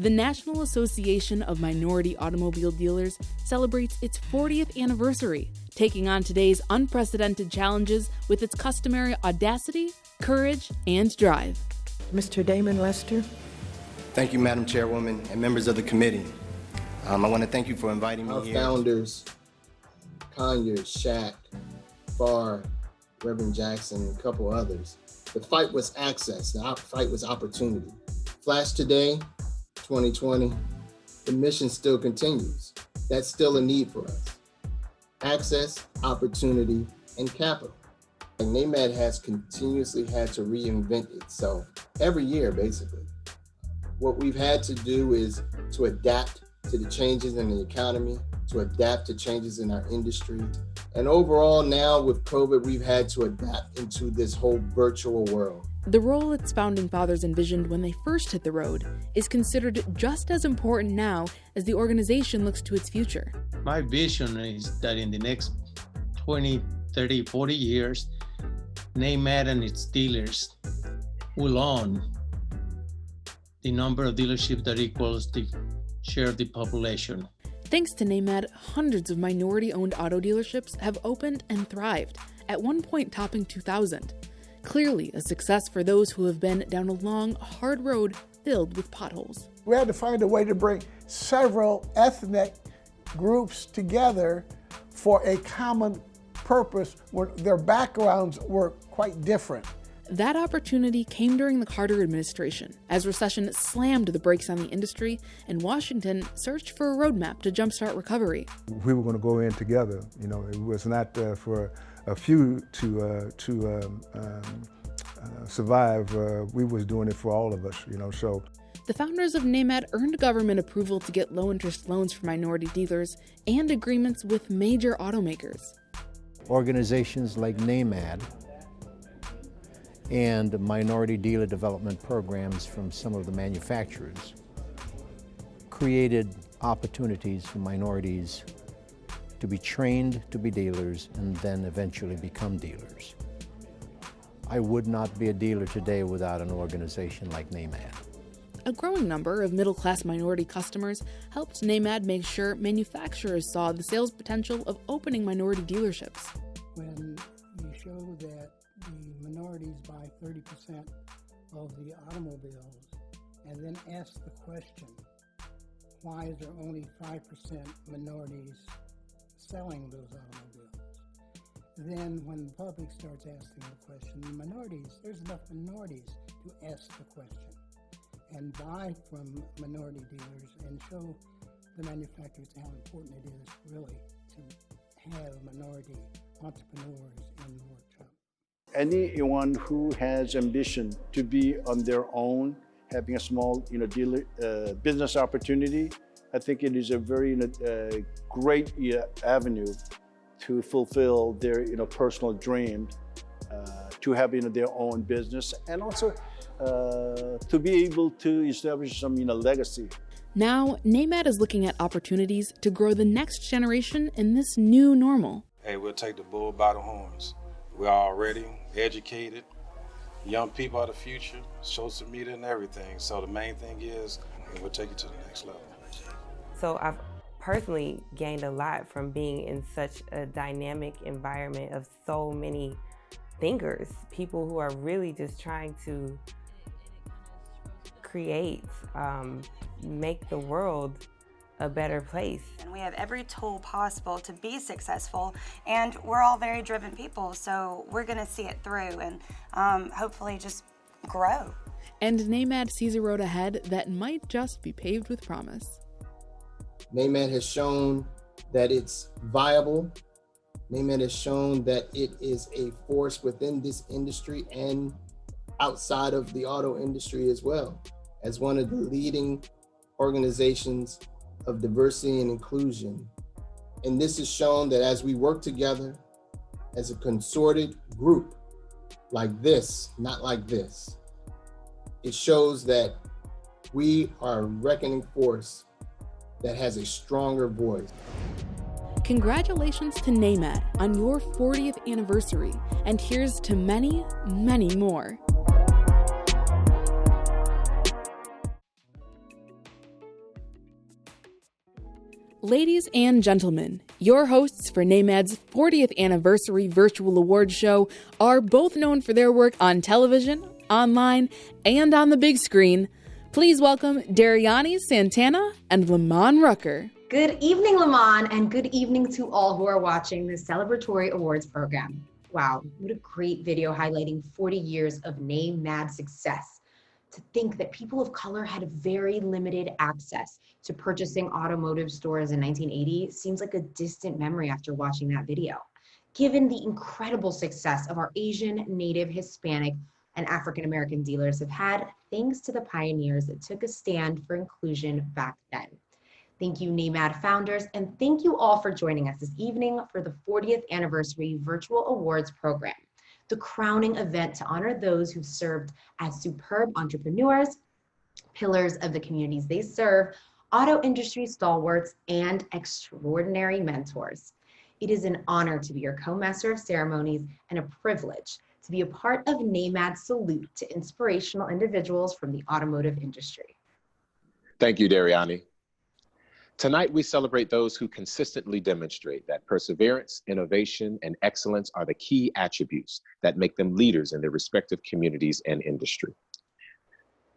The National Association of Minority Automobile Dealers celebrates its 40th anniversary, taking on today's unprecedented challenges with its customary audacity, courage, and drive. Mr. Damon Lester. Thank you, Madam Chairwoman and members of the committee. I want to thank you for inviting me here. Our founders, Conyers, Shack, Barr, Reverend Jackson, and a couple others. The fight was access, the fight was opportunity. Flash today, 2020, the mission still continues. That's still a need for us. Access, opportunity, and capital. And NAMAD has continuously had to reinvent itself every year, basically. What we've had to do is to adapt to the changes in the economy, to adapt to changes in our industry. And overall now with COVID, we've had to adapt into this whole virtual world. The role its founding fathers envisioned when they first hit the road is considered just as important now as the organization looks to its future. My vision is that in the next 20, 30, 40 years, NAMAD and its dealers will own the number of dealerships that equals the share of the population. Thanks to NAMAD, hundreds of minority-owned auto dealerships have opened and thrived, at one point topping 2,000. Clearly a success for those who have been down a long, hard road filled with potholes. We had to find a way to bring several ethnic groups together for a common purpose where their backgrounds were quite different. That opportunity came during the Carter administration, as recession slammed the brakes on the industry and Washington searched for a roadmap to jumpstart recovery. We were going to go in together. You know, it was not for a few to survive. We was doing it for all of us, you know, so. The founders of NAMAD earned government approval to get low-interest loans for minority dealers and agreements with major automakers. Organizations like NAMAD and minority dealer development programs from some of the manufacturers created opportunities for minorities to be trained to be dealers and then eventually become dealers. I would not be a dealer today without an organization like NAMAD. A growing number of middle-class minority customers helped NAMAD make sure manufacturers saw the sales potential of opening minority dealerships. When you show that the minorities buy 30% of the automobiles and then ask the question, why is there only 5% minorities selling those automobiles? Then when the public starts asking the question, there's enough minorities to ask the question and buy from minority dealers and show the manufacturers how important it is really to have minority entrepreneurs in the workshop. Anyone who has ambition to be on their own, having a small, dealer business opportunity, I think it is a very great avenue to fulfill their personal dream, to have their own business, and also to be able to establish some legacy. Now, NAMAD is looking at opportunities to grow the next generation in this new normal. Hey, we'll take the bull by the horns. We're already educated. Young people are the future, social media and everything. So the main thing is, we'll take it to the next level. So I've personally gained a lot from being in such a dynamic environment of so many thinkers, people who are really just trying to create, make the world a better place. And we have every tool possible to be successful, and we're all very driven people, so we're gonna see it through and hopefully just grow. And NAMAD sees a road ahead that might just be paved with promise. NAMAD has shown that it's viable. NAMAD has shown that it is a force within this industry and outside of the auto industry as well, as one of the leading organizations of diversity and inclusion. And this has shown that as we work together as a consorted group like this, not like this, it shows that we are a reckoning force that has a stronger voice. Congratulations to NAMAD on your 40th anniversary, and here's to many, many more. Ladies and gentlemen, your hosts for NAMAD's 40th anniversary virtual awards show are both known for their work on television, online, and on the big screen. Please welcome Dariani Santana and Lamon Rucker. Good evening, Lamon, and good evening to all who are watching this celebratory awards program. Wow, what a great video highlighting 40 years of NAMAD success. To think that people of color had very limited access to purchasing automotive stores in 1980 seems like a distant memory after watching that video. Given the incredible success of our Asian, Native, Hispanic, and African American dealers have had, thanks to the pioneers that took a stand for inclusion back then. Thank you, NAMAD founders, and thank you all for joining us this evening for the 40th anniversary virtual awards program, the crowning event to honor those who served as superb entrepreneurs, pillars of the communities they serve, auto industry stalwarts, and extraordinary mentors. It is an honor to be your co-master of ceremonies and a privilege to be a part of NAMAD's salute to inspirational individuals from the automotive industry. Thank you, Dariani. Tonight, we celebrate those who consistently demonstrate that perseverance, innovation, and excellence are the key attributes that make them leaders in their respective communities and industry.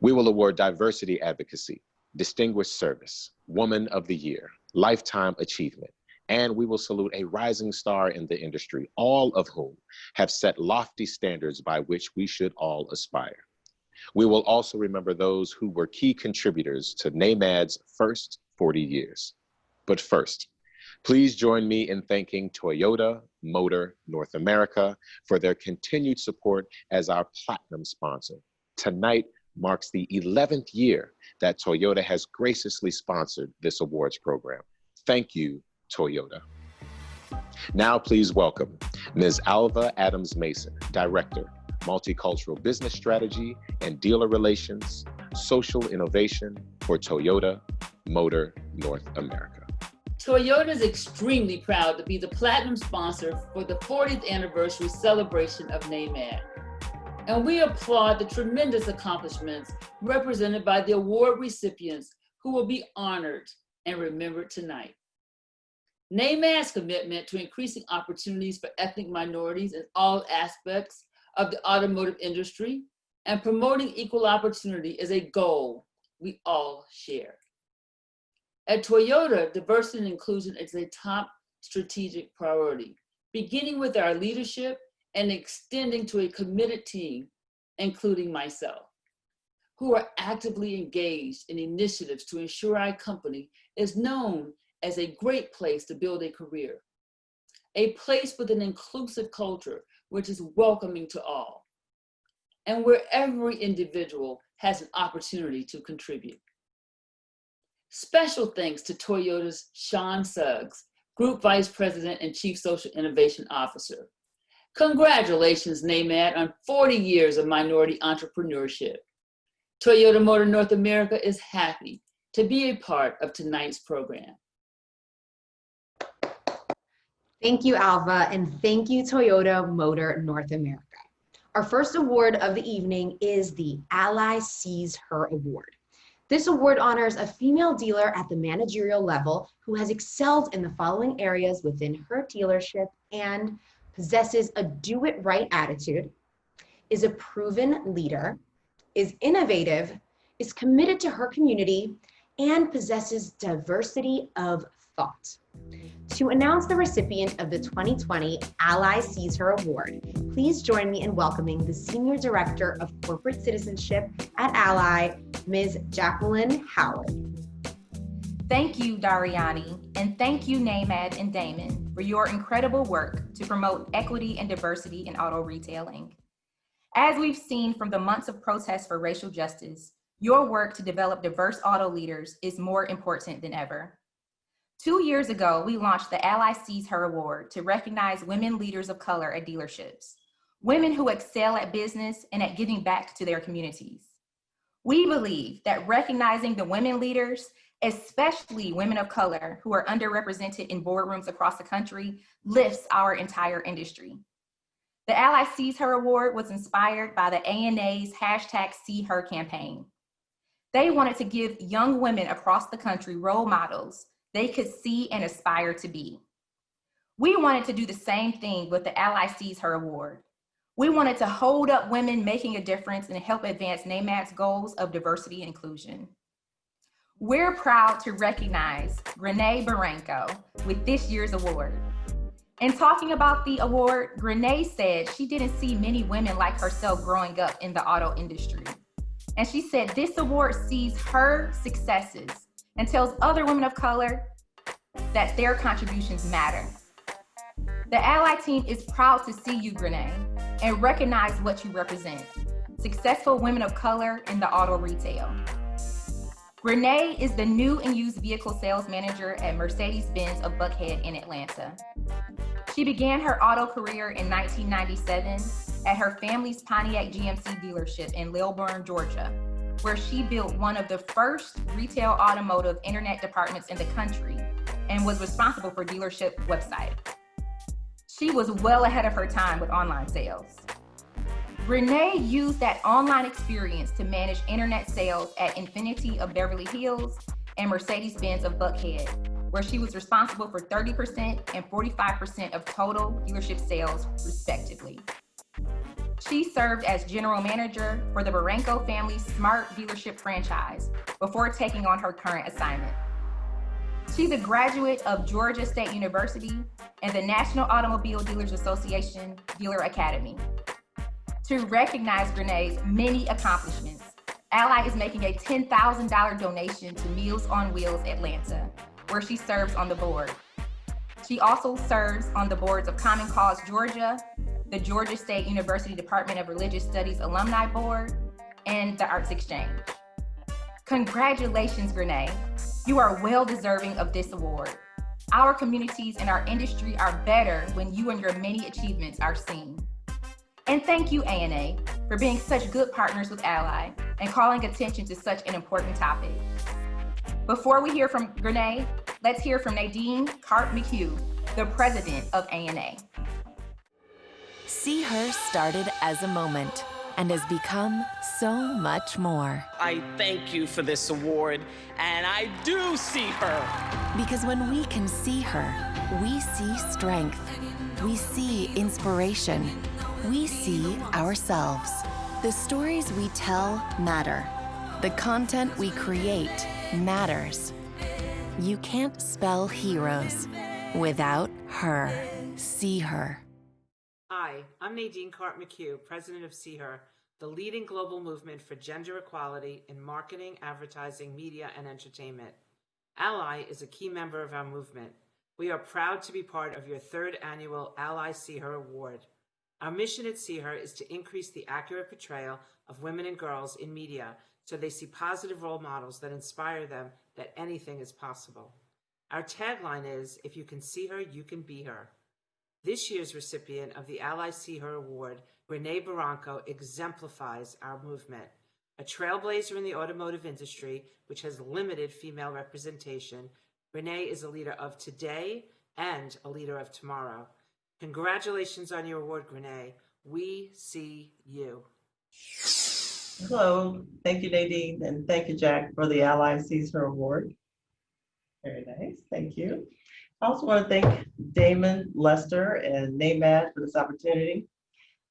We will award diversity advocacy, distinguished service, woman of the year, lifetime achievement, and we will salute a rising star in the industry, all of whom have set lofty standards by which we should all aspire. We will also remember those who were key contributors to NAMAD's first 40 years. But first, please join me in thanking Toyota Motor North America for their continued support as our platinum sponsor. Tonight marks the 11th year that Toyota has graciously sponsored this awards program. Thank you, Toyota. Now please welcome Ms. Alva Adams Mason, Director, Multicultural Business Strategy and Dealer Relations, Social Innovation for Toyota Motor North America. Toyota is extremely proud to be the platinum sponsor for the 40th anniversary celebration of NAMAD. And we applaud the tremendous accomplishments represented by the award recipients who will be honored and remembered tonight. NAMAD's commitment to increasing opportunities for ethnic minorities in all aspects of the automotive industry and promoting equal opportunity is a goal we all share. At Toyota, diversity and inclusion is a top strategic priority, beginning with our leadership and extending to a committed team, including myself, who are actively engaged in initiatives to ensure our company is known as a great place to build a career, a place with an inclusive culture which is welcoming to all, and where every individual has an opportunity to contribute. Special thanks to Toyota's Sean Suggs, Group Vice President and Chief Social Innovation Officer. Congratulations, NAMAD, on 40 years of minority entrepreneurship. Toyota Motor North America is happy to be a part of tonight's program. Thank you, Alva, and thank you, Toyota Motor North America. Our first award of the evening is the Ally Sees Her Award. This award honors a female dealer at the managerial level who has excelled in the following areas within her dealership and possesses a do-it-right attitude, is a proven leader, is innovative, is committed to her community, and possesses diversity of thought. To announce the recipient of the 2020 Ally Sees Her Award, please join me in welcoming the Senior Director of Corporate Citizenship at Ally, Ms. Jacqueline Howard. Thank you, Dariani, and thank you, NAMAD and Damon, for your incredible work to promote equity and diversity in auto retailing. As we've seen from the months of protests for racial justice, your work to develop diverse auto leaders is more important than ever. 2 years ago, we launched the Ally Sees Her Award to recognize women leaders of color at dealerships, women who excel at business and at giving back to their communities. We believe that recognizing the women leaders, especially women of color who are underrepresented in boardrooms across the country, lifts our entire industry. The Ally Sees Her Award was inspired by the ANA's #SeeHer campaign. They wanted to give young women across the country role models they could see and aspire to be. We wanted to do the same thing with the Ally Sees Her Award. We wanted to hold up women making a difference and help advance NAMAD's goals of diversity and inclusion. We're proud to recognize Grenay Barranco with this year's award. In talking about the award, Grenay said she didn't see many women like herself growing up in the auto industry. And she said this award sees her successes and tells other women of color that their contributions matter. The Ally team is proud to see you, Grenay, and recognize what you represent. Successful women of color in the auto retail. Grenay is the new and used vehicle sales manager at Mercedes-Benz of Buckhead in Atlanta. She began her auto career in 1997 at her family's Pontiac GMC dealership in Lilburn, Georgia, where she built one of the first retail automotive internet departments in the country and was responsible for dealership website. She was well ahead of her time with online sales. Grenay used that online experience to manage internet sales at Infiniti of Beverly Hills and Mercedes-Benz of Buckhead, where she was responsible for 30% and 45% of total dealership sales, respectively. She served as general manager for the Barranco family's smart dealership franchise before taking on her current assignment. She's a graduate of Georgia State University and the National Automobile Dealers Association Dealer Academy. To recognize Grenay's many accomplishments, Ally is making a $10,000 donation to Meals on Wheels Atlanta, where she serves on the board. She also serves on the boards of Common Cause Georgia, the Georgia State University Department of Religious Studies Alumni Board, and the Arts Exchange. Congratulations, Grenay. You are well deserving of this award. Our communities and our industry are better when you and your many achievements are seen. And thank you, ANA, for being such good partners with Ally and calling attention to such an important topic. Before we hear from Grenay, let's hear from Nadine Carp-McHugh, the president of ANA. See Her started as a moment and has become so much more. I thank you for this award, and I do see her. Because when we can see her, we see strength, we see inspiration, we see ourselves. The stories we tell matter. The content we create matters. You can't spell heroes without her. See Her. Hi, I'm Nadine Carp-McHugh, president of See Her, the leading global movement for gender equality in marketing, advertising, media, and entertainment. Ally is a key member of our movement. We are proud to be part of your third annual Ally See Her Award. Our mission at See Her is to increase the accurate portrayal of women and girls in media so they see positive role models that inspire them that anything is possible. Our tagline is, if you can see her, you can be her. This year's recipient of the Ally See Her Award, Grenay Barranco, exemplifies our movement. A trailblazer in the automotive industry, which has limited female representation, Grenay is a leader of today and a leader of tomorrow. Congratulations on your award, Grenay. We see you. Hello, thank you, Nadine, and thank you, Jack, for the Ally Sees Her Award. Very nice, thank you. I also want to thank Damon, Lester, and NAMAD for this opportunity.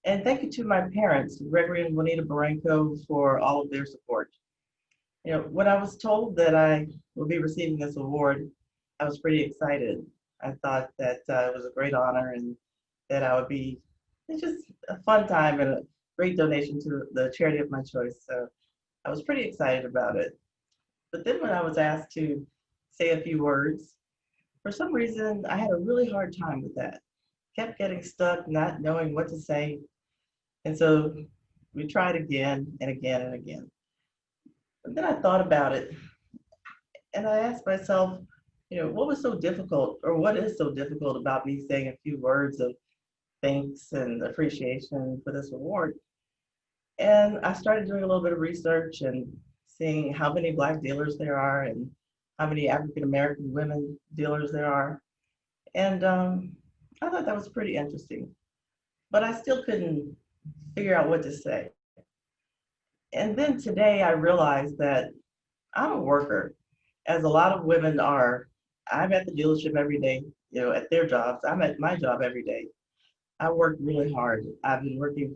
And thank you to my parents, Gregory and Juanita Barranco, for all of their support. You know, when I was told that I will be receiving this award, I was pretty excited. I thought that it was a great honor and that I would be, it's just a fun time and a great donation to the charity of my choice. So I was pretty excited about it. But then when I was asked to say a few words, for some reason, I had a really hard time with that. Kept getting stuck, not knowing what to say. And so we tried again and again and again. But then I thought about it and I asked myself, you know, what was so difficult, or what is so difficult about me saying a few words of thanks and appreciation for this award? And I started doing a little bit of research and seeing how many Black dealers there are and how many African-American women dealers there are. And I thought that was pretty interesting, but I still couldn't figure out what to say. And then today I realized that I'm a worker, as a lot of women are I'm at the dealership every day, at their jobs. I'm at my job every day. I work really hard. I've been working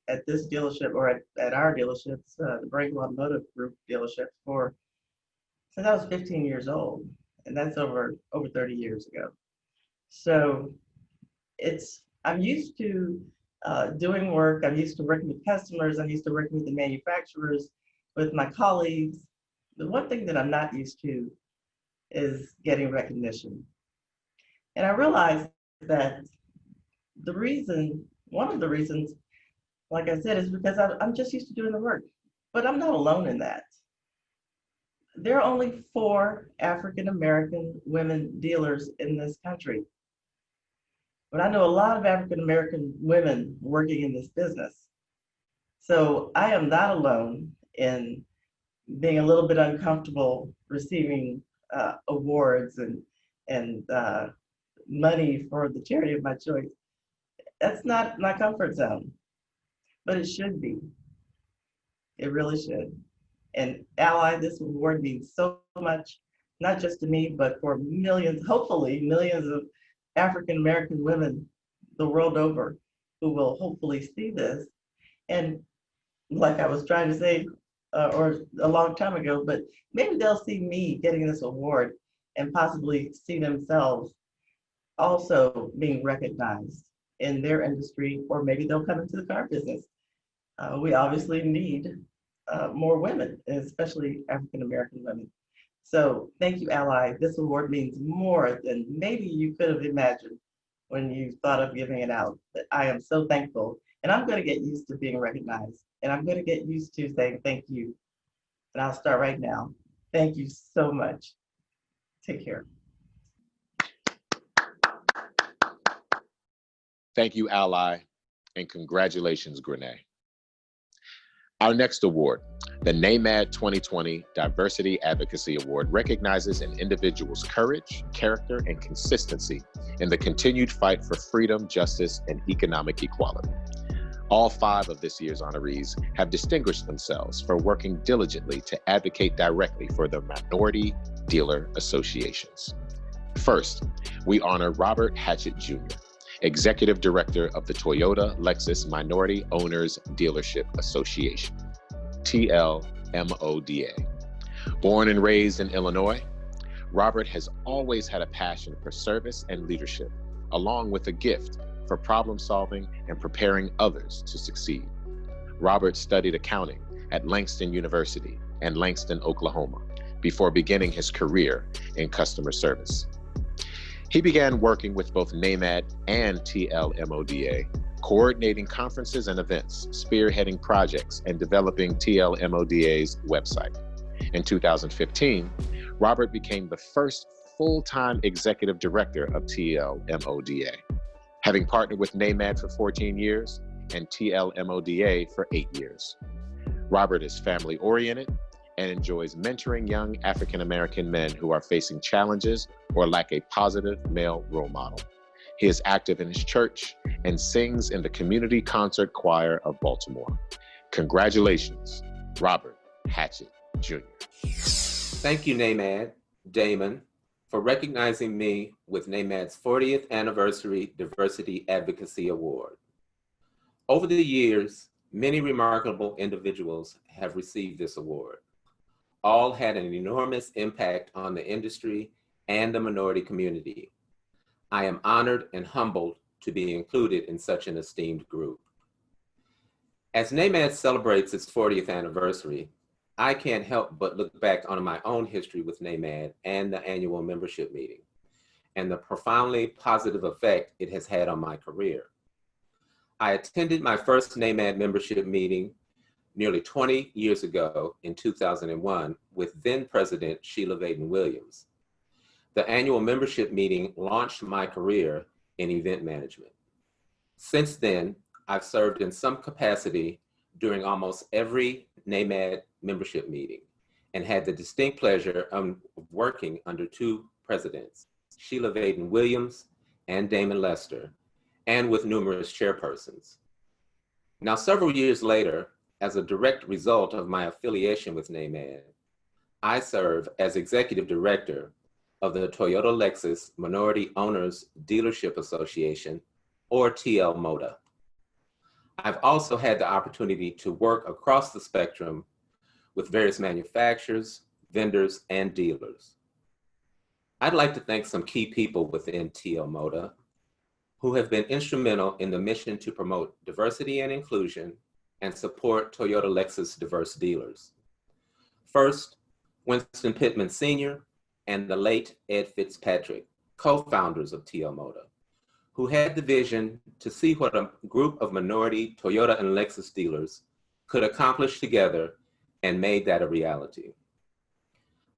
at this dealership or at our dealerships, the Branco Automotive Group dealership since I was 15 years old. And that's over 30 years ago. So I'm used to doing work. I'm used to working with customers. I'm used to working with the manufacturers, with my colleagues. The one thing that I'm not used to is getting recognition. And I realized that one of the reasons, like I said, is because I'm just used to doing the work. But I'm not alone in that. There are only 4 African American women dealers in this country. But I know a lot of African American women working in this business. So I am not alone in being a little bit uncomfortable receiving awards and money for the charity of my choice. That's not my comfort zone, but it should be. It really should. And Ally, this award means so much, not just to me, but for millions, hopefully millions of African American women the world over who will hopefully see this. And like I was trying to say, or a long time ago, but maybe they'll see me getting this award and possibly see themselves also being recognized in their industry, or maybe they'll come into the car business. We obviously need more women, especially African American women. So thank you, Ally. This award means more than maybe you could have imagined when you thought of giving it out. But I am so thankful, and I'm going to get used to being recognized, and I'm going to get used to saying thank you. And I'll start right now. Thank you so much. Take care. Thank you, Ally, and congratulations, Grenee. Our next award, the NAMAD 2020 Diversity Advocacy Award, recognizes an individual's courage, character, and consistency in the continued fight for freedom, justice, and economic equality. All 5 of this year's honorees have distinguished themselves for working diligently to advocate directly for the minority dealer associations. First, we honor Robert Hatchett Jr., Executive Director of the Toyota Lexus Minority Owners Dealership Association, TLMODA. Born and raised in Illinois, Robert has always had a passion for service and leadership, along with a gift for problem solving and preparing others to succeed. Robert studied accounting at Langston University and Langston, Oklahoma, before beginning his career in customer service. He began working with both NAMAD and TLMODA, coordinating conferences and events, spearheading projects, and developing TLMODA's website. In 2015, Robert became the first full-time executive director of TLMODA, having partnered with NAMAD for 14 years and TLMODA for 8 years. Robert is family-oriented and enjoys mentoring young African-American men who are facing challenges or lack a positive male role model. He is active in his church and sings in the Community Concert Choir of Baltimore. Congratulations, Robert Hatchett Jr. Thank you, NAMAD, Damon, for recognizing me with NAMAD's 40th Anniversary Diversity Advocacy Award. Over the years, many remarkable individuals have received this award. All had an enormous impact on the industry and the minority community. I am honored and humbled to be included in such an esteemed group. As NAMAD celebrates its 40th anniversary, I can't help but look back on my own history with NAMAD and the annual membership meeting, and the profoundly positive effect it has had on my career. I attended my first NAMAD membership meeting nearly 20 years ago in 2001 with then President Sheila Vaden Williams. The annual membership meeting launched my career in event management. Since then, I've served in some capacity during almost every NAMAD membership meeting and had the distinct pleasure of working under 2 presidents, Sheila Vaden Williams and Damon Lester, and with numerous chairpersons. Now, several years later, as a direct result of my affiliation with NAMAD, I serve as executive director of the Toyota Lexus Minority Owners Dealership Association, or TL-MODA. I've also had the opportunity to work across the spectrum with various manufacturers, vendors, and dealers. I'd like to thank some key people within TL-MODA who have been instrumental in the mission to promote diversity and inclusion and support Toyota Lexus diverse dealers. First, Winston Pittman Sr. and the late Ed Fitzpatrick, co-founders of TL-MODA, who had the vision to see what a group of minority Toyota and Lexus dealers could accomplish together and made that a reality.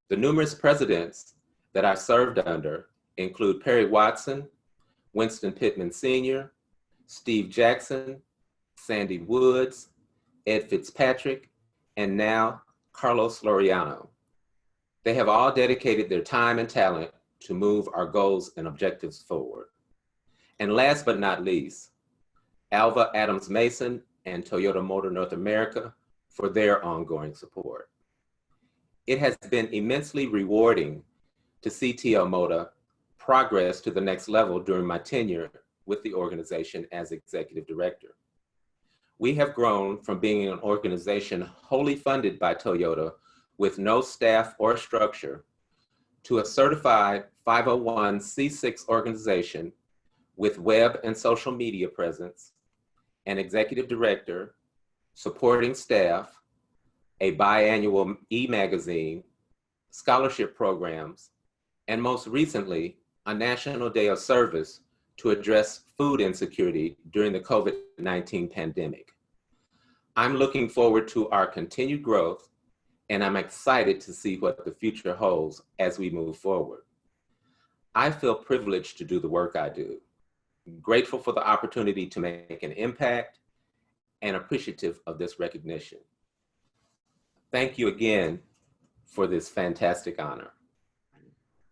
The numerous presidents that I served under include Perry Watson, Winston Pittman Sr., Steve Jackson, Sandy Woods, Ed Fitzpatrick, and now Carlos Laureano. They have all dedicated their time and talent to move our goals and objectives forward. And last but not least, Alva Adams Mason and Toyota Motor North America for their ongoing support. It has been immensely rewarding to see TL-MODA progress to the next level during my tenure with the organization as executive director. We have grown from being an organization wholly funded by Toyota with no staff or structure to a certified 501c6 organization with web and social media presence, an executive director, supporting staff, a biannual e-magazine, scholarship programs, and most recently, a National Day of Service to address food insecurity during the COVID-19 pandemic. I'm looking forward to our continued growth, and I'm excited to see what the future holds as we move forward. I feel privileged to do the work I do, grateful for the opportunity to make an impact, and appreciative of this recognition. Thank you again for this fantastic honor.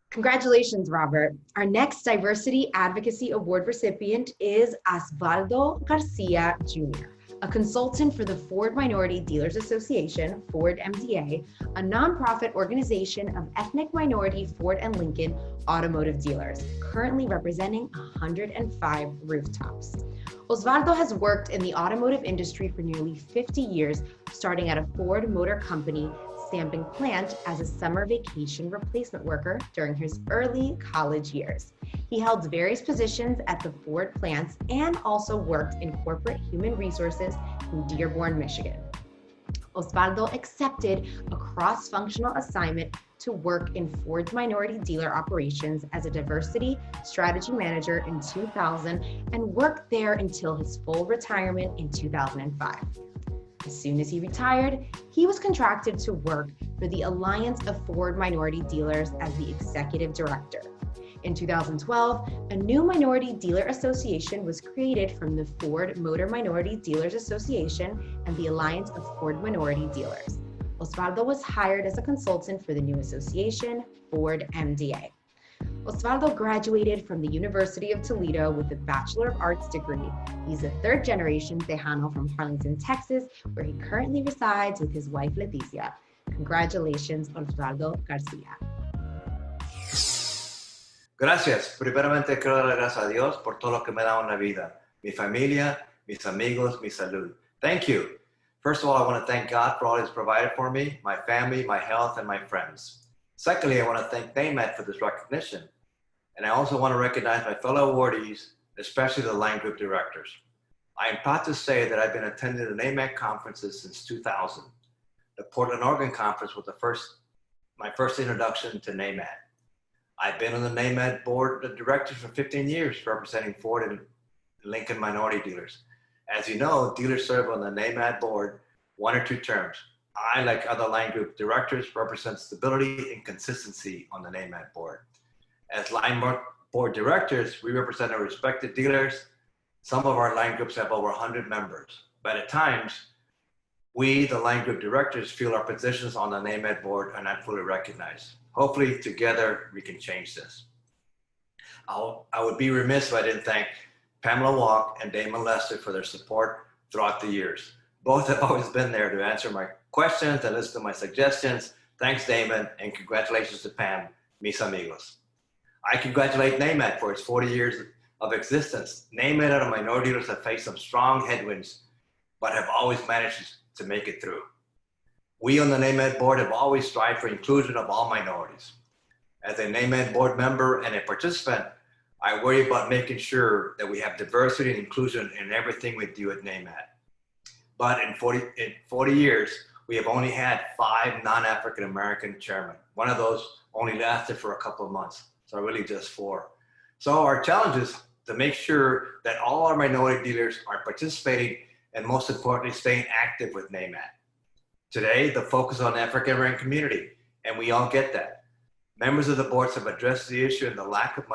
Congratulations, Robert. Our next Diversity Advocacy Award recipient is Osvaldo Garcia Jr., a consultant for the Ford Minority Dealers Association, Ford MDA, a nonprofit organization of ethnic minority Ford and Lincoln automotive dealers, currently representing 105 rooftops. Osvaldo has worked in the automotive industry for nearly 50 years, starting at a Ford Motor Company stamping plant as a summer vacation replacement worker during his early college years. He held various positions at the Ford plants and also worked in corporate human resources in Dearborn, Michigan. Osvaldo accepted a cross-functional assignment to work in Ford's minority dealer operations as a diversity strategy manager in 2000 and worked there until his full retirement in 2005. As soon as he retired, he was contracted to work for the Alliance of Ford Minority Dealers as the executive director. In 2012, a new minority dealer association was created from the Ford Motor Minority Dealers Association and the Alliance of Ford Minority Dealers. Osvaldo was hired as a consultant for the new association, Ford MDA. Osvaldo graduated from the University of Toledo with a Bachelor of Arts degree. He's a third-generation Tejano from Harlingen, Texas, where he currently resides with his wife, Leticia. Congratulations, Osvaldo Garcia. Gracias. Primeramente quiero dar gracias a Dios por todo lo que me da en la vida. Mi familia, mis amigos, mi salud. Thank you. First of all, I want to thank God for all He's provided for me, my family, my health, and my friends. Secondly, I want to thank NAMAD for this recognition. And I also want to recognize my fellow awardees, especially the line group directors. I am proud to say that I've been attending the NAMAD conferences since 2000. The Portland, Oregon conference was my first introduction to NAMAD. I've been on the NAMAD board of directors for 15 years, representing Ford and Lincoln minority dealers. As you know, dealers serve on the NAMAD board 1 or 2 terms. I, like other line group directors, represent stability and consistency on the NAMAD board. As line board directors, we represent our respected dealers. Some of our line groups have over 100 members, but at times, we, the line group directors, feel our positions on the NAMAD board are not fully recognized. Hopefully, together, we can change this. I would be remiss if I didn't thank Pamela Walk and Damon Lester for their support throughout the years. Both have always been there to answer my questions and listen to my suggestions. Thanks, Damon, and congratulations to Pam. mis amigos. I congratulate NAMAD for its 40 years of existence. NAMAD and our minority dealers have faced some strong headwinds, but have always managed to make it through. We on the NAMAD board have always strived for inclusion of all minorities. As a NAMAD board member and a participant, I worry about making sure that we have diversity and inclusion in everything we do at NAMAD. But in 40 years, we have only had 5 non-African American chairmen. One of those only lasted for a couple of months, so really just 4. So our challenge is to make sure that all our minority dealers are participating and most importantly, staying active with NAMAD. Today, the focus on the African American community, and we all get that. Members of the boards have addressed the issue and the lack of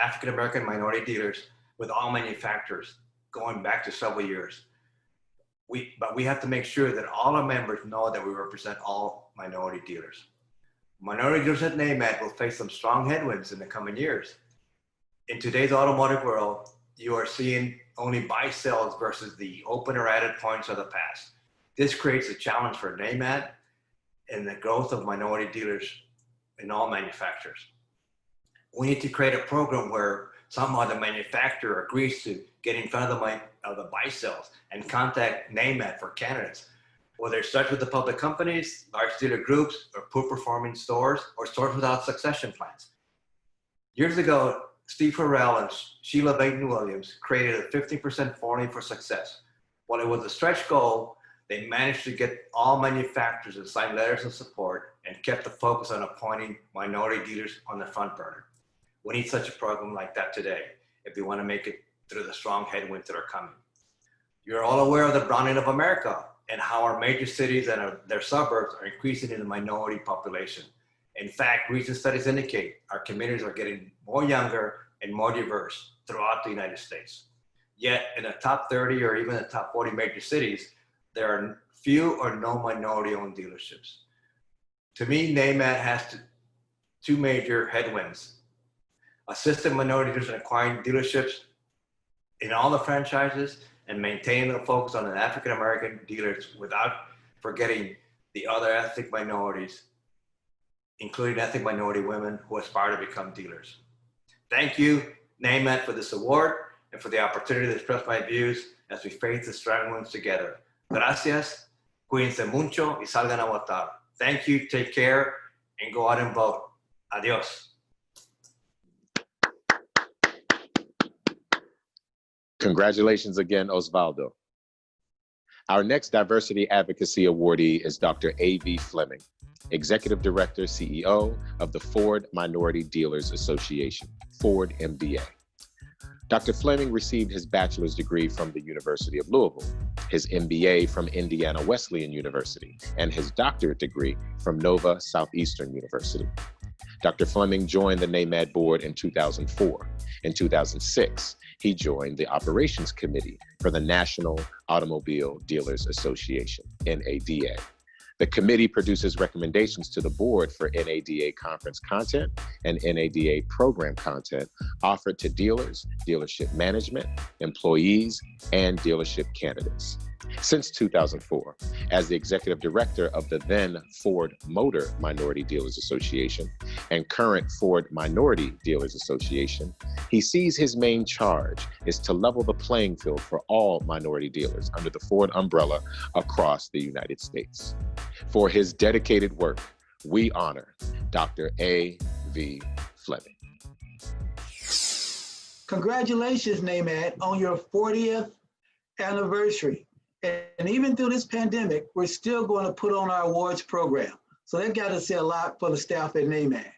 African American minority dealers with all manufacturers going back to several years. But we have to make sure that all our members know that we represent all minority dealers. Minority dealers at NAMAD will face some strong headwinds in the coming years. In today's automotive world, you are seeing only buy sales versus the open or added points of the past. This creates a challenge for NAMAD and the growth of minority dealers in all manufacturers. We need to create a program where somehow the manufacturer agrees to get in front of the buy sales and contact NAMAD for candidates, whether it starts with the public companies, large dealer groups, or poor performing stores, or stores without succession plans. Years ago, Steve Farrell and Sheila Baton Williams created a 50% formula for success. While it was a stretch goal, they managed to get all manufacturers to sign letters of support and kept the focus on appointing minority dealers on the front burner. We need such a program like that today if we want to make it through the strong headwinds that are coming. You're all aware of the browning of America and how our major cities and their suburbs are increasing in the minority population. In fact, recent studies indicate our communities are getting more younger and more diverse throughout the United States. Yet in the top 30 or even the top 40 major cities, there are few or no minority-owned dealerships. To me, NAMAD has 2 major headwinds: assisting minority dealers in acquiring dealerships in all the franchises and maintaining the focus on the African American dealers without forgetting the other ethnic minorities, including ethnic minority women who aspire to become dealers. Thank you, NAMAD, for this award and for the opportunity to express my views as we face the strong winds together. Gracias, cuídense mucho y salgan a votar. Thank you, take care, and go out and vote. Adios. Congratulations again, Osvaldo. Our next Diversity Advocacy Awardee is Dr. A.V. Fleming, Executive Director, CEO of the Ford Minority Dealers Association, Ford MBA. Dr. Fleming received his bachelor's degree from the University of Louisville, his MBA from Indiana Wesleyan University, and his doctorate degree from Nova Southeastern University. Dr. Fleming joined the NAMAD board in 2004. In 2006, he joined the Operations Committee for the National Automobile Dealers Association, NADA. The committee produces recommendations to the board for NADA conference content and NADA program content offered to dealers, dealership management, employees, and dealership candidates. Since 2004, as the executive director of the then Ford Motor Minority Dealers Association and current Ford Minority Dealers Association, he sees his main charge is to level the playing field for all minority dealers under the Ford umbrella across the United States. For his dedicated work, we honor Dr. A.V. Fleming. Congratulations, NAMAD, on your 40th anniversary. And even through this pandemic, we're still going to put on our awards program. So that got to say a lot for the staff at NAMAD.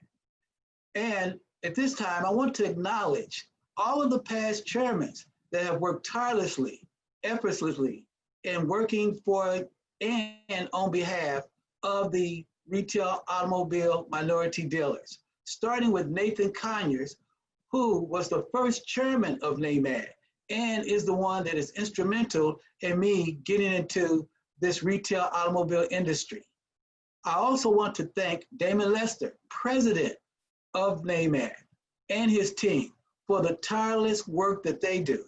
And at this time, I want to acknowledge all of the past chairmen that have worked tirelessly, effortlessly, in working for and on behalf of the retail automobile minority dealers, starting with Nathan Conyers, who was the first chairman of NAMAD and is the one that is instrumental in me getting into this retail automobile industry. I also want to thank Damon Lester, president of NAMAD, and his team for the tireless work that they do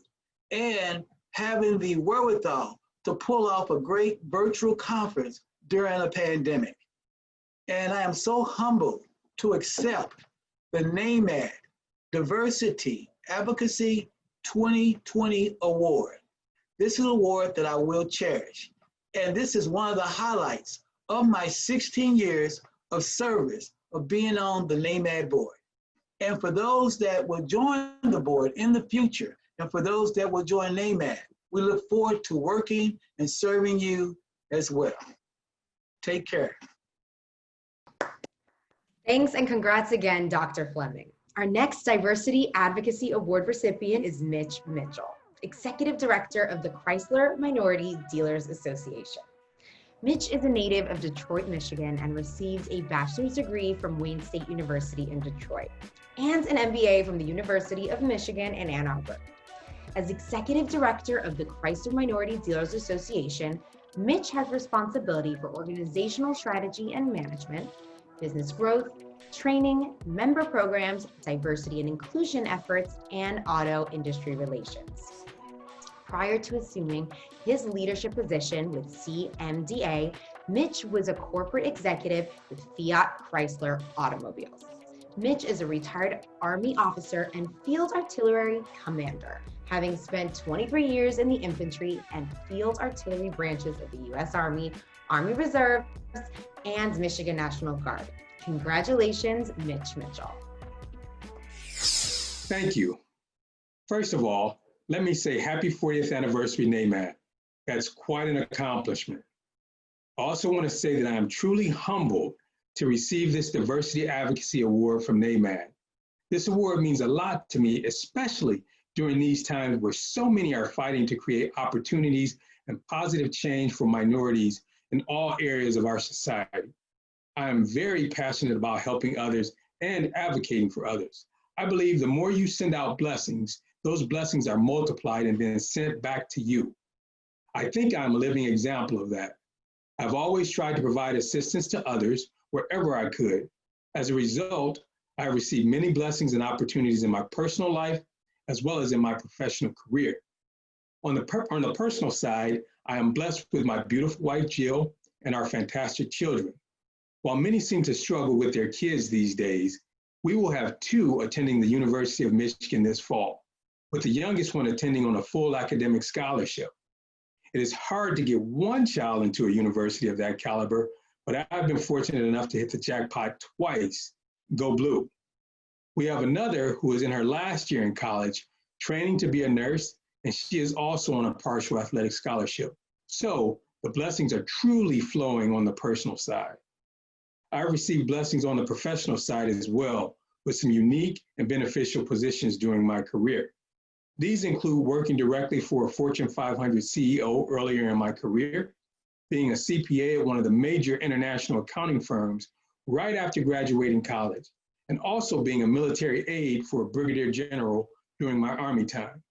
and having the wherewithal to pull off a great virtual conference during a pandemic. And I am so humbled to accept the NAMAD Diversity Advocacy 2020 Award. This is an award that I will cherish. And this is one of the highlights of my 16 years of service of being on the NAMAD board. And for those that will join the board in the future, and for those that will join NAMAD, we look forward to working and serving you as well. Take care. Thanks and congrats again, Dr. Fleming. Our next Diversity Advocacy Award recipient is Mitch Mitchell, Executive Director of the Chrysler Minority Dealers Association. Mitch is a native of Detroit, Michigan, and received a bachelor's degree from Wayne State University in Detroit and an MBA from the University of Michigan in Ann Arbor. As Executive Director of the Chrysler Minority Dealers Association, Mitch has responsibility for organizational strategy and management, business growth, training, member programs, diversity and inclusion efforts, and auto industry relations. Prior to assuming his leadership position with CMDA, Mitch was a corporate executive with Fiat Chrysler Automobiles. Mitch is a retired Army officer and field artillery commander, having spent 23 years in the infantry and field artillery branches of the U.S. Army, Army Reserves, and Michigan National Guard. Congratulations, Mitch Mitchell. Thank you. First of all, let me say happy 40th anniversary, NAMAD. That's quite an accomplishment. I also want to say that I am truly humbled to receive this Diversity Advocacy Award from NAMAD. This award means a lot to me, especially during these times where so many are fighting to create opportunities and positive change for minorities in all areas of our society. I am very passionate about helping others and advocating for others. I believe the more you send out blessings, those blessings are multiplied and then sent back to you. I think I'm a living example of that. I've always tried to provide assistance to others wherever I could. As a result, I have received many blessings and opportunities in my personal life, as well as in my professional career. On the personal side, I am blessed with my beautiful wife, Jill, and our fantastic children. While many seem to struggle with their kids these days, we will have 2 attending the University of Michigan this fall, with the youngest one attending on a full academic scholarship. It is hard to get one child into a university of that caliber, but I've been fortunate enough to hit the jackpot twice. Go Blue. We have another who is in her last year in college, training to be a nurse, and she is also on a partial athletic scholarship. So the blessings are truly flowing on the personal side. I received blessings on the professional side as well, with some unique and beneficial positions during my career. These include working directly for a Fortune 500 CEO earlier in my career, being a CPA at one of the major international accounting firms right after graduating college, and also being a military aide for a brigadier general during my Army time.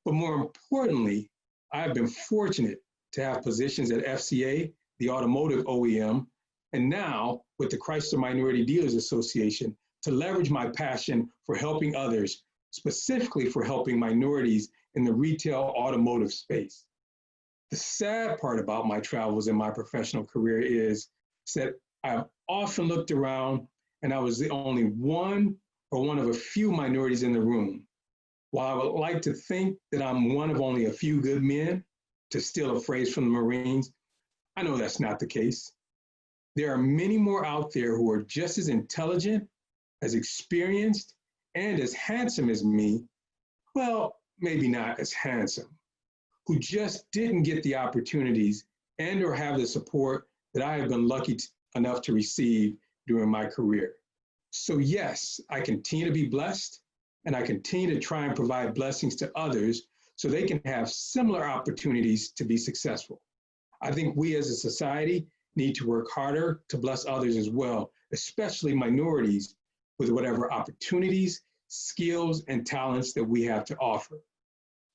But more importantly, I have been fortunate to have positions at FCA, the automotive OEM, and now with the Chrysler Minority Dealers Association to leverage my passion for helping others, specifically for helping minorities in the retail automotive space. The sad part about my travels in my professional career is that I've often looked around and I was the only one or one of a few minorities in the room. While I would like to think that I'm one of only a few good men, to steal a phrase from the Marines, I know that's not the case. There are many more out there who are just as intelligent, as experienced, and as handsome as me. Well, maybe not as handsome, who just didn't get the opportunities and or have the support that I have been lucky enough to receive during my career. So yes, I continue to be blessed, and I continue to try and provide blessings to others so they can have similar opportunities to be successful. I think we as a society need to work harder to bless others as well, especially minorities, with whatever opportunities, skills, and talents that we have to offer.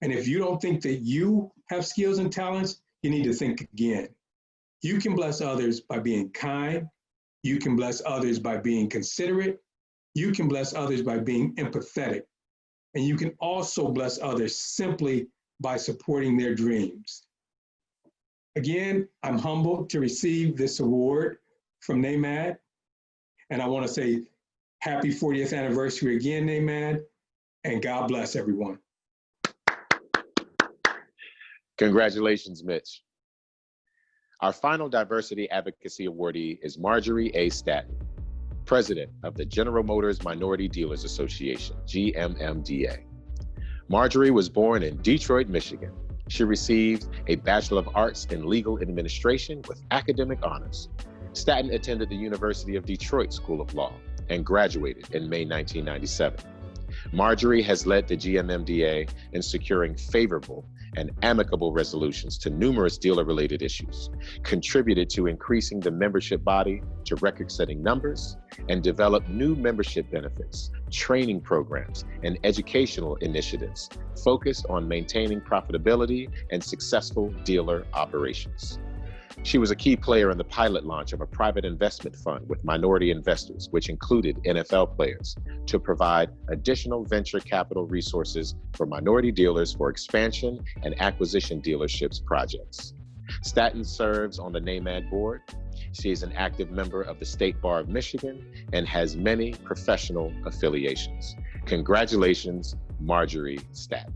And if you don't think that you have skills and talents, you need to think again. You can bless others by being kind. You can bless others by being considerate. You can bless others by being empathetic. And you can also bless others simply by supporting their dreams. Again, I'm humbled to receive this award from NAMAD, And I want to say happy 40th anniversary again, NAMAD, and God bless everyone. Congratulations, Mitch. Our final diversity advocacy awardee is Marjorie A. Statton, president of the General Motors Minority Dealers Association, GMMDA. Marjorie was born in Detroit, Michigan. She received a Bachelor of Arts in Legal Administration with academic honors. Statton attended the University of Detroit School of Law and graduated in May 1997. Marjorie has led the GMMDA in securing favorable and amicable resolutions to numerous dealer-related issues, contributed to increasing the membership body to record-setting numbers, and developed new membership benefits, training programs, and educational initiatives focused on maintaining profitability and successful dealer operations. She was a key player in the pilot launch of a private investment fund with minority investors, which included NFL players, to provide additional venture capital resources for minority dealers for expansion and acquisition dealerships projects. Statton serves on the NAMAD board. She is an active member of the State Bar of Michigan and has many professional affiliations. Congratulations, Marjorie Statton.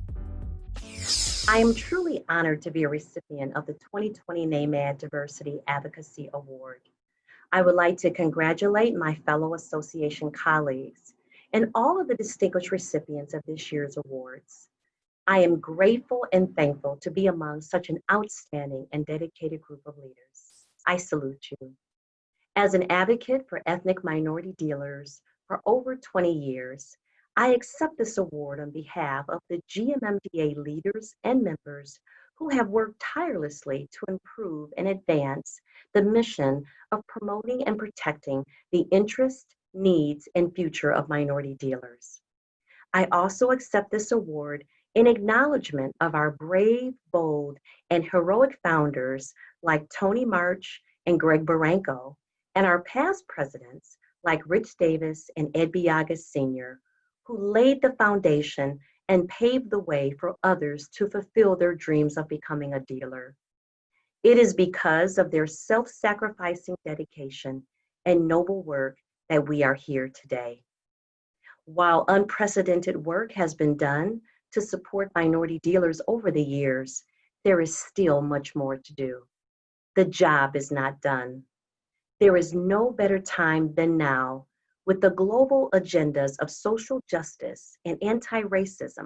I am truly honored to be a recipient of the 2020 NAMAD Diversity Advocacy Award. I would like to congratulate my fellow association colleagues and all of the distinguished recipients of this year's awards. I am grateful and thankful to be among such an outstanding and dedicated group of leaders. I salute you. As an advocate for ethnic minority dealers for over 20 years, I accept this award on behalf of the GMMDA leaders and members who have worked tirelessly to improve and advance the mission of promoting and protecting the interests, needs, and future of minority dealers. I also accept this award in acknowledgement of our brave, bold, and heroic founders like Tony March and Greg Barranco, and our past presidents like Rich Davis and Ed Biagas Sr., who laid the foundation and paved the way for others to fulfill their dreams of becoming a dealer. It is because of their self-sacrificing dedication and noble work that we are here today. While unprecedented work has been done to support minority dealers over the years, there is still much more to do. The job is not done. There is no better time than now, with the global agendas of social justice and anti-racism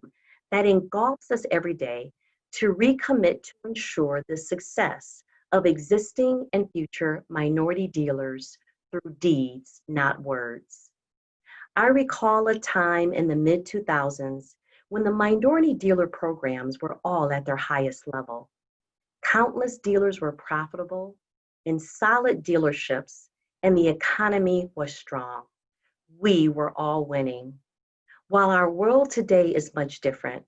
that engulfs us every day, to recommit to ensure the success of existing and future minority dealers through deeds, not words. I recall a time in the mid-2000s when the minority dealer programs were all at their highest level. Countless dealers were profitable, in solid dealerships, and the economy was strong. We were all winning. While our world today is much different,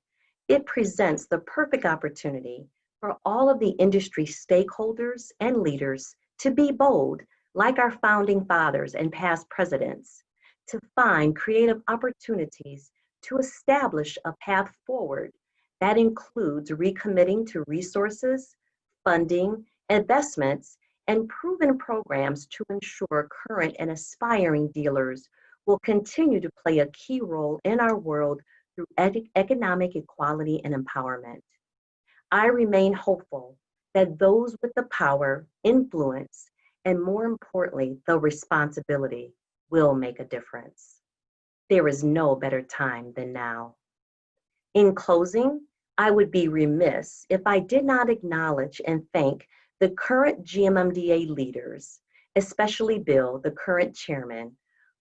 it presents the perfect opportunity for all of the industry stakeholders and leaders to be bold, like our founding fathers and past presidents, to find creative opportunities to establish a path forward that includes recommitting to resources, funding, investments, and proven programs to ensure current and aspiring dealers will continue to play a key role in our world through economic equality and empowerment. I remain hopeful that those with the power, influence, and more importantly, the responsibility will make a difference. There is no better time than now. In closing, I would be remiss if I did not acknowledge and thank the current GMMDA leaders, especially Bill, the current chairman,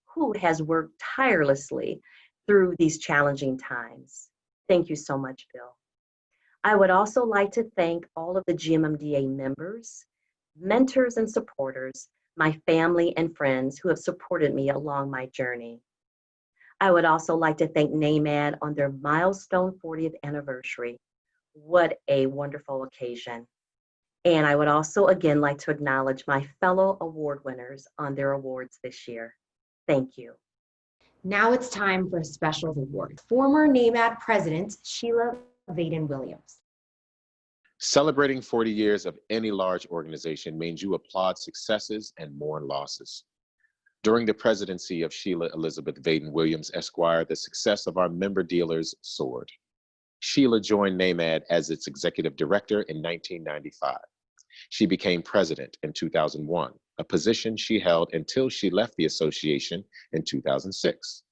who has worked tirelessly through these challenging times. Thank you so much, Bill. I would also like to thank all of the GMMDA members, mentors and supporters, my family and friends who have supported me along my journey. I would also like to thank NAMAD on their milestone 40th anniversary. What a wonderful occasion. And I would also again like to acknowledge my fellow award winners on their awards this year. Thank you. Now it's time for a special award. Former NAMAD President Sheila Vaden Williams. Celebrating 40 years of any large organization means you applaud successes and mourn losses. During the presidency of Sheila Elizabeth Vaden Williams, Esquire, the success of our member dealers soared. Sheila joined NAMAD as its executive director in 1995. She became president in 2001, a position she held until she left the association in 2006.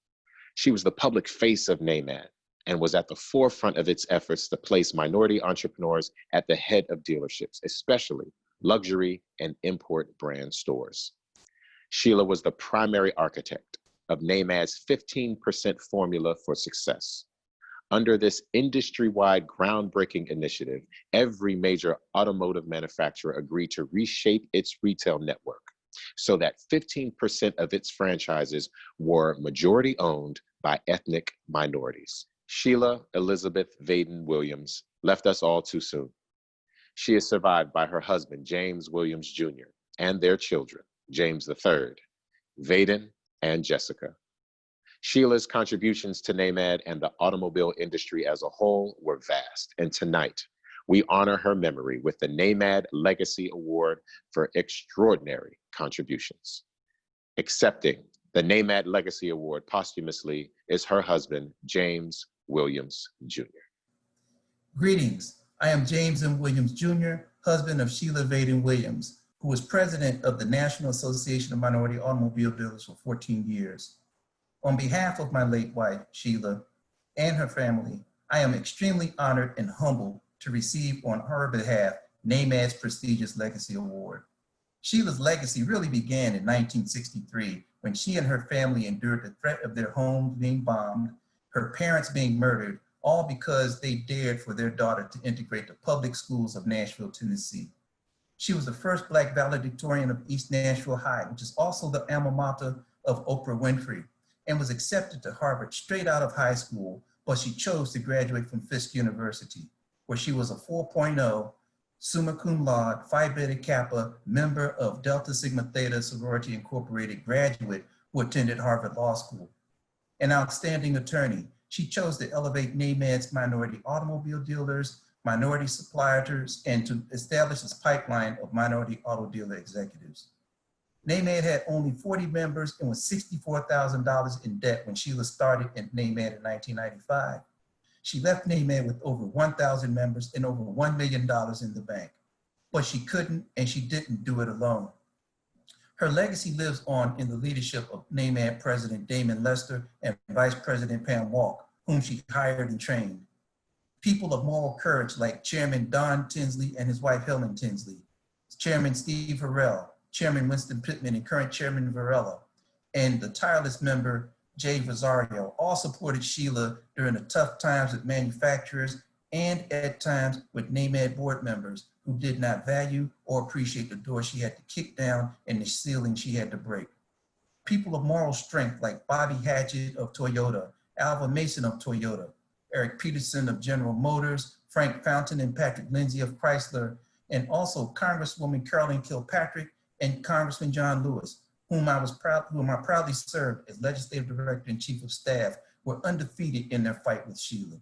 She was the public face of NAMAD and was at the forefront of its efforts to place minority entrepreneurs at the head of dealerships, especially luxury and import brand stores. Sheila was the primary architect of NAMAD's 15% formula for success. Under this industry-wide groundbreaking initiative, every major automotive manufacturer agreed to reshape its retail network so that 15% of its franchises were majority-owned by ethnic minorities. Sheila Elizabeth Vaden Williams left us all too soon. She is survived by her husband, James Williams Jr., and their children, James III, Vaden, and Jessica. Sheila's contributions to NAMAD and the automobile industry as a whole were vast, and tonight we honor her memory with the NAMAD Legacy Award for Extraordinary Contributions. Accepting the NAMAD Legacy Award posthumously is her husband, James Williams Jr. Greetings. I am James M. Williams Jr., husband of Sheila Vaden Williams, who was president of the National Association of Minority Automobile Dealers for 14 years. On behalf of my late wife, Sheila, and her family, I am extremely honored and humbled to receive on her behalf NAMAD's prestigious Legacy Award. Sheila's legacy really began in 1963 when she and her family endured the threat of their homes being bombed, her parents being murdered, all because they dared for their daughter to integrate the public schools of Nashville, Tennessee. She was the first Black valedictorian of East Nashville High, which is also the alma mater of Oprah Winfrey, and was accepted to Harvard straight out of high school, but she chose to graduate from Fisk University, where she was a 4.0, summa cum laude, Phi Beta Kappa, member of Delta Sigma Theta Sorority Incorporated graduate who attended Harvard Law School. An outstanding attorney, she chose to elevate NAMAD's minority automobile dealers, minority suppliers, and to establish this pipeline of minority auto dealer executives. NAMAD had only 40 members and was $64,000 in debt when Sheila started in NAMAD in 1995. She left NAMAD with over 1,000 members and over $1 million in the bank. But she couldn't and she didn't do it alone. Her legacy lives on in the leadership of NAMAD President Damon Lester and Vice President Pam Walk, whom she hired and trained. People of moral courage like Chairman Don Tinsley and his wife Helen Tinsley, Chairman Steve Harrell, Chairman Winston Pittman and current Chairman Varela, and the tireless member Jay Rosario all supported Sheila during the tough times with manufacturers and at times with NAMAD board members who did not value or appreciate the door she had to kick down and the ceiling she had to break. People of moral strength like Bobby Hatchett of Toyota, Alva Mason of Toyota, Eric Peterson of General Motors, Frank Fountain and Patrick Lindsay of Chrysler, and also Congresswoman Carolyn Kilpatrick and Congressman John Lewis, whom I proudly served as Legislative Director and Chief of Staff, were undefeated in their fight with Sheila.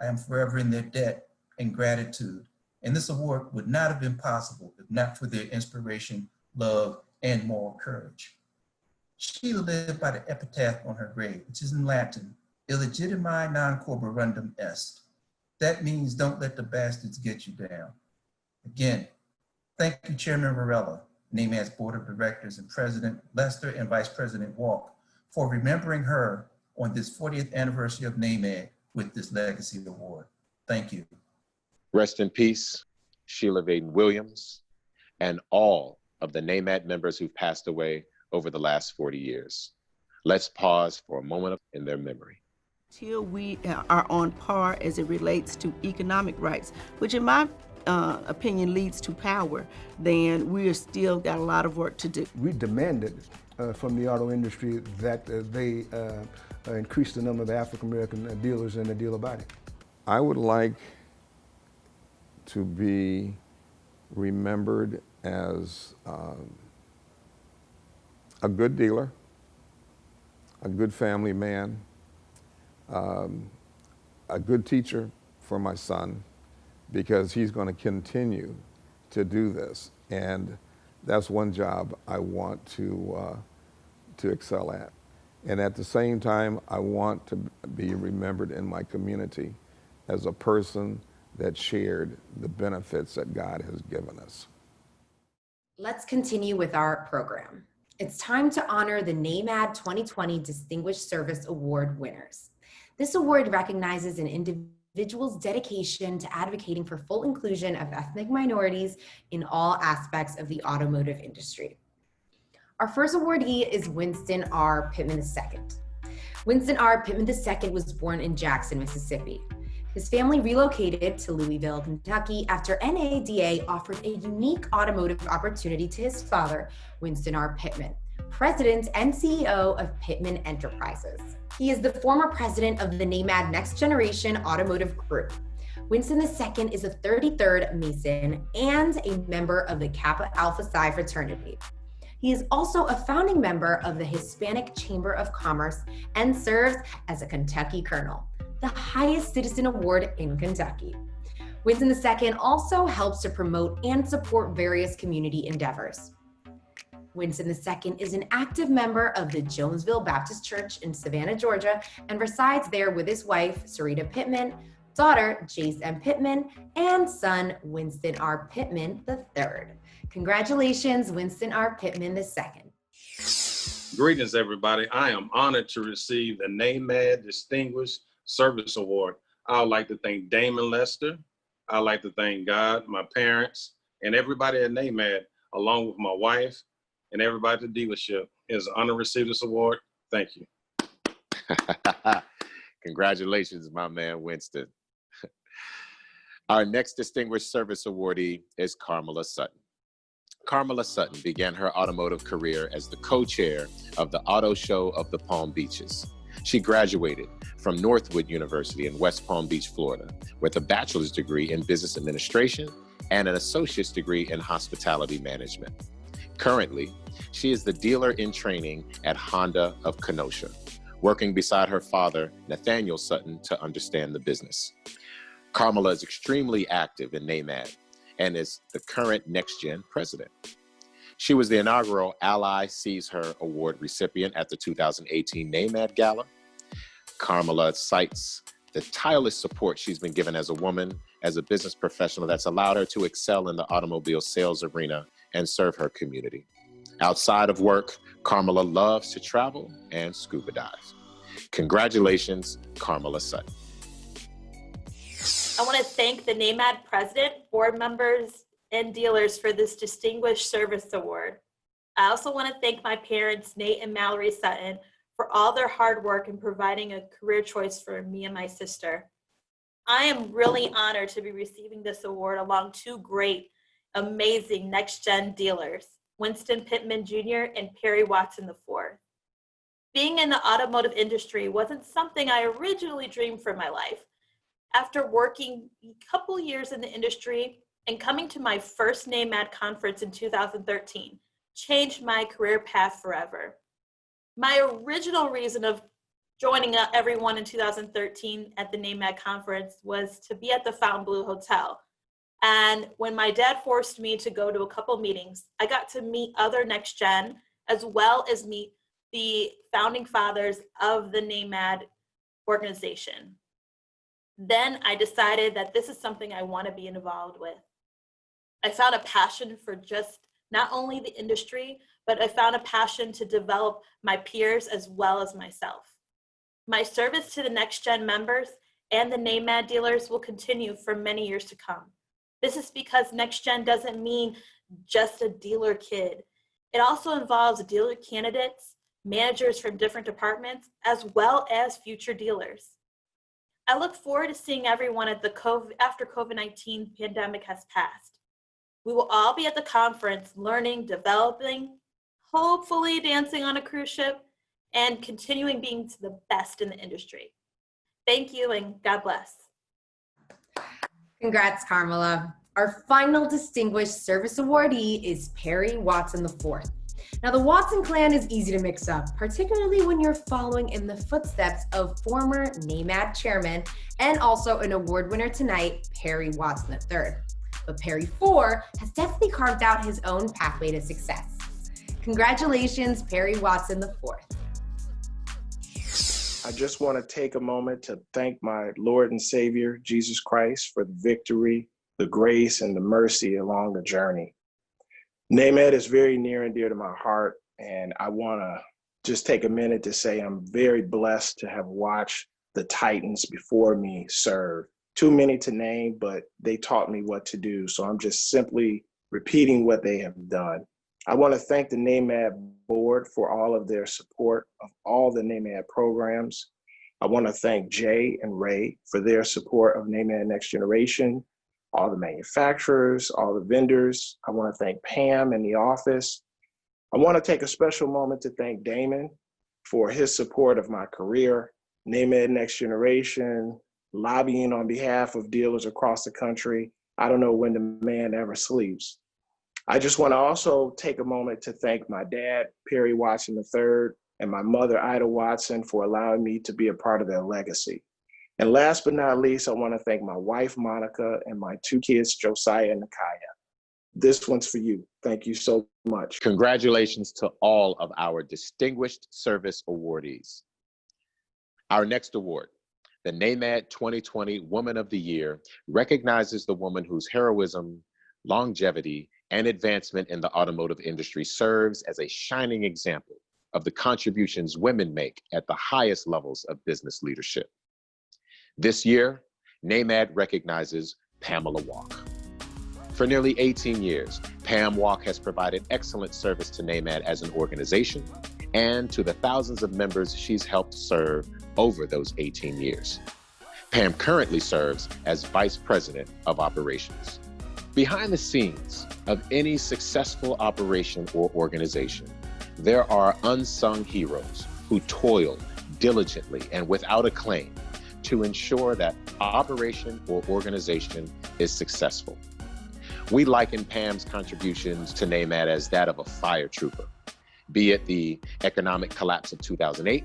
I am forever in their debt and gratitude, and this award would not have been possible if not for their inspiration, love, and moral courage. Sheila lived by the epitaph on her grave, which is in Latin, illegitimi non corporundum est. That means don't let the bastards get you down. Again, thank you, Chairman Varela, NAMAD's Board of Directors, and President Lester and Vice President Walk for remembering her on this 40th anniversary of NAMAD with this Legacy Award. Thank you. Rest in peace, Sheila Vaden Williams, and all of the NAMAD members who've passed away over the last 40 years. Let's pause for a moment in their memory. Till we are on par as it relates to economic rights, which in my opinion leads to power, then we are still got a lot of work to do. We demanded from the auto industry that they increase the number of African American dealers in the dealer body. I would like to be remembered as a good dealer, a good family man, a good teacher for my son, because he's going to continue to do this. And that's one job I want to to excel at. And at the same time, I want to be remembered in my community as a person that shared the benefits that God has given us. Let's continue with our program. It's time to honor the NAMAD 2020 Distinguished Service Award winners. This award recognizes an individual's dedication to advocating for full inclusion of ethnic minorities in all aspects of the automotive industry. Our first awardee is Winston R. Pittman II. Winston R. Pittman II was born in Jackson, Mississippi. His family relocated to Louisville, Kentucky after NADA offered a unique automotive opportunity to his father, Winston R. Pittman, president and CEO of Pittman Enterprises. He is the former president of the NAMAD Next Generation Automotive Group. Winston II is a 33rd Mason and a member of the Kappa Alpha Psi fraternity. He is also a founding member of the Hispanic Chamber of Commerce and serves as a Kentucky Colonel, the highest citizen award in Kentucky. Winston II also helps to promote and support various community endeavors. Winston II is an active member of the Jonesville Baptist Church in Savannah, Georgia, and resides there with his wife, Sarita Pittman, daughter, Jace M. Pittman, and son, Winston R. Pittman III. Congratulations, Winston R. Pittman II. Greetings, everybody. I am honored to receive the NAMAD Distinguished Service Award. I would like to thank Damon Lester. I'd like to thank God, my parents, and everybody at NAMAD, along with my wife and everybody at the dealership. It is an honor to receive this award. Thank you. Congratulations, my man, Winston. Our next Distinguished Service Awardee is Carmela Sutton. Carmela Sutton began her automotive career as the co-chair of the Auto Show of the Palm Beaches. She graduated from Northwood University in West Palm Beach, Florida, with a bachelor's degree in business administration and an associate's degree in hospitality management. Currently, she is the dealer in training at Honda of Kenosha, working beside her father, Nathaniel Sutton, to understand the business. Carmela is extremely active in NAMAD and is the current Next Gen president. She was the inaugural Ally Sees Her Award recipient at the 2018 NAMAD Gala. Carmela cites the tireless support she's been given as a woman, as a business professional that's allowed her to excel in the automobile sales arena and serve her community. Outside of work, Carmela loves to travel and scuba dive. Congratulations, Carmela Sutton. I want to thank the NAMAD president, board members, and dealers for this Distinguished Service Award. I also want to thank my parents, Nate and Mallory Sutton, for all their hard work in providing a career choice for me and my sister. I am really honored to be receiving this award along two great, amazing next-gen dealers, Winston Pittman Jr. and Perry Watson IV. Being in the automotive industry wasn't something I originally dreamed for my life. After working a couple years in the industry and coming to my first NAMAD conference in 2013, changed my career path forever. My original reason of joining everyone in 2013 at the NAMAD conference was to be at the Fontainebleau Hotel. And when my dad forced me to go to a couple meetings, I got to meet other Next Gen, as well as meet the founding fathers of the NAMAD organization. Then I decided that this is something I want to be involved with. I found a passion for just not only the industry, but I found a passion to develop my peers as well as myself. My service to the Next Gen members and the NAMAD dealers will continue for many years to come. This is because Next Gen doesn't mean just a dealer kid. It also involves dealer candidates, managers from different departments, as well as future dealers. I look forward to seeing everyone at after COVID-19 pandemic has passed. We will all be at the conference learning, developing, hopefully dancing on a cruise ship, and continuing being the best in the industry. Thank you and God bless. Congrats, Carmela. Our final Distinguished Service Awardee is Perry Watson IV. Now, the Watson clan is easy to mix up, particularly when you're following in the footsteps of former NAMAD chairman and also an award winner tonight, Perry Watson III. But Perry IV has definitely carved out his own pathway to success. Congratulations, Perry Watson IV. I just want to take a moment to thank my Lord and Savior, Jesus Christ, for the victory, the grace, and the mercy along the journey. NAMAD is very near and dear to my heart, and I want to just take a minute to say I'm very blessed to have watched the Titans before me serve. Too many to name, but they taught me what to do, so I'm just simply repeating what they have done. I want to thank the NAMAD board for all of their support of all the NAMAD programs. I want to thank Jay and Ray for their support of NAMAD Next Generation, all the manufacturers, all the vendors. I want to thank Pam in the office. I want to take a special moment to thank Damon for his support of my career, NAMAD Next Generation, lobbying on behalf of dealers across the country. I don't know when the man ever sleeps. I just want to also take a moment to thank my dad, Perry Watson III, and my mother, Ida Watson, for allowing me to be a part of their legacy. And last but not least, I want to thank my wife, Monica, and my two kids, Josiah and Nakaya. This one's for you. Thank you so much. Congratulations to all of our distinguished service awardees. Our next award, the NAMAD 2020 Woman of the Year, recognizes the woman whose heroism, longevity, and advancement in the automotive industry serves as a shining example of the contributions women make at the highest levels of business leadership. This year, NAMAD recognizes Pamela Walk. For nearly 18 years, Pam Walk has provided excellent service to NAMAD as an organization and to the thousands of members she's helped serve over those 18 years. Pam currently serves as Vice President of Operations. Behind the scenes of any successful operation or organization, there are unsung heroes who toil diligently and without acclaim to ensure that operation or organization is successful. We liken Pam's contributions to NAMAD as that of a fire trooper, be it the economic collapse of 2008,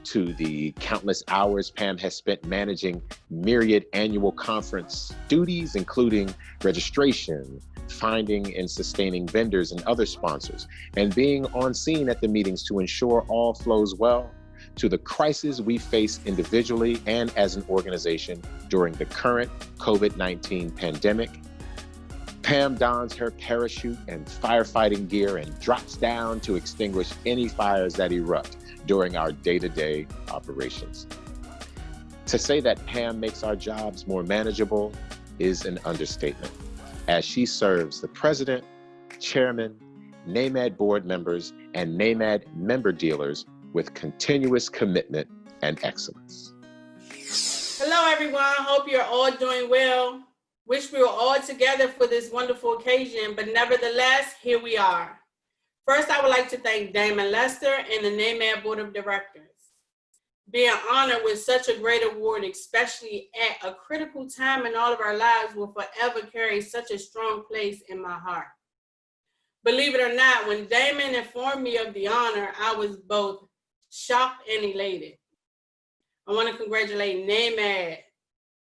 to the countless hours Pam has spent managing myriad annual conference duties, including registration, finding and sustaining vendors and other sponsors, and being on scene at the meetings to ensure all flows well, to the crises we face individually and as an organization during the current COVID-19 pandemic. Pam dons her parachute and firefighting gear and drops down to extinguish any fires that erupt during our day-to-day operations. To say that Pam makes our jobs more manageable is an understatement, as she serves the president, chairman, NAMAD board members, and NAMAD member dealers with continuous commitment and excellence. Hello, everyone. Hope you're all doing well. Wish we were all together for this wonderful occasion, but nevertheless, here we are. First, I would like to thank Damon Lester and the NAMAD Board of Directors. Being honored with such a great award, especially at a critical time in all of our lives, will forever carry such a strong place in my heart. Believe it or not, when Damon informed me of the honor, I was both shocked and elated. I want to congratulate NAMAD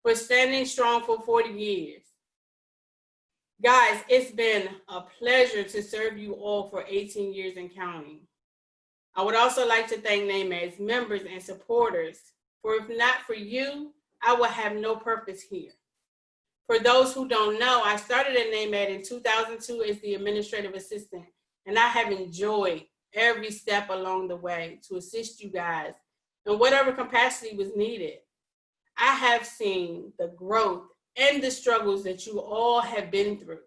for standing strong for 40 years. Guys, it's been a pleasure to serve you all for 18 years and counting. I would also like to thank NAMAD's members and supporters, for if not for you, I would have no purpose here. For those who don't know, I started at NAMAD in 2002 as the administrative assistant, and I have enjoyed every step along the way to assist you guys in whatever capacity was needed. I have seen the growth and the struggles that you all have been through.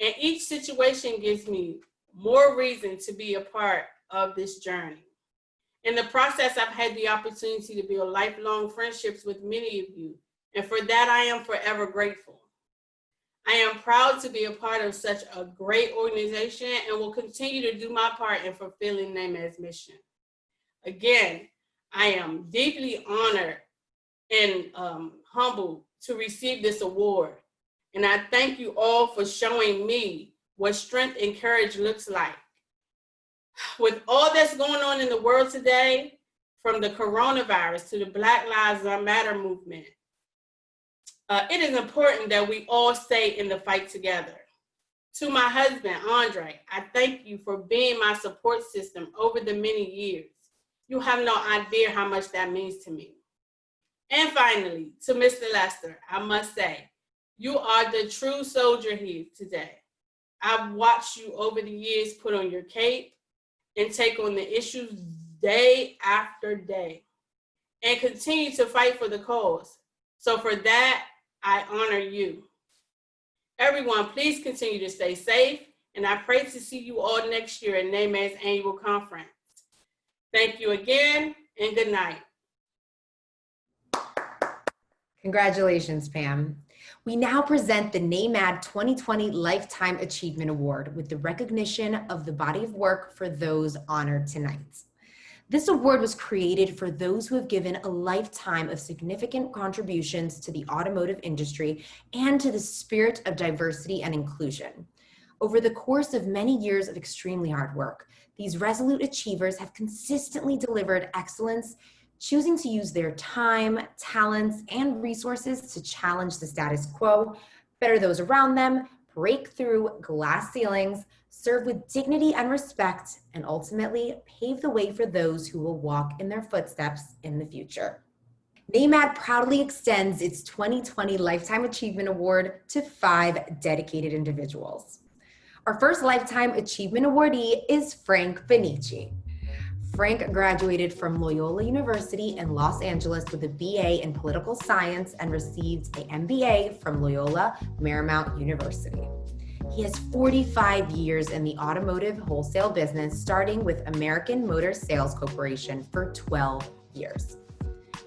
And each situation gives me more reason to be a part of this journey. In the process, I've had the opportunity to build lifelong friendships with many of you. And for that, I am forever grateful. I am proud to be a part of such a great organization and will continue to do my part in fulfilling NAMAD's mission. Again, I am deeply honored and humbled to receive this award. And I thank you all for showing me what strength and courage looks like. With all that's going on in the world today, from the coronavirus to the Black Lives Matter movement, it is important that we all stay in the fight together. To my husband, Andre, I thank you for being my support system over the many years. You have no idea how much that means to me. And finally, to Mr. Lester, I must say, you are the true soldier here today. I've watched you over the years put on your cape and take on the issues day after day and continue to fight for the cause. So for that, I honor you. Everyone, please continue to stay safe, and I pray to see you all next year at NAMAD's annual conference. Thank you again, and good night. Congratulations, Pam. We now present the NAMAD 2020 Lifetime Achievement Award with the recognition of the body of work for those honored tonight. This award was created for those who have given a lifetime of significant contributions to the automotive industry and to the spirit of diversity and inclusion. Over the course of many years of extremely hard work, these resolute achievers have consistently delivered excellence, choosing to use their time, talents, and resources to challenge the status quo, better those around them, break through glass ceilings, serve with dignity and respect, and ultimately pave the way for those who will walk in their footsteps in the future. NAMAD proudly extends its 2020 Lifetime Achievement Award to 5 dedicated individuals. Our first Lifetime Achievement awardee is Frank Benici. Frank graduated from Loyola University in Los Angeles with a BA in Political Science and received an MBA from Loyola Marymount University. He has 45 years in the automotive wholesale business, starting with American Motor Sales Corporation for 12 years.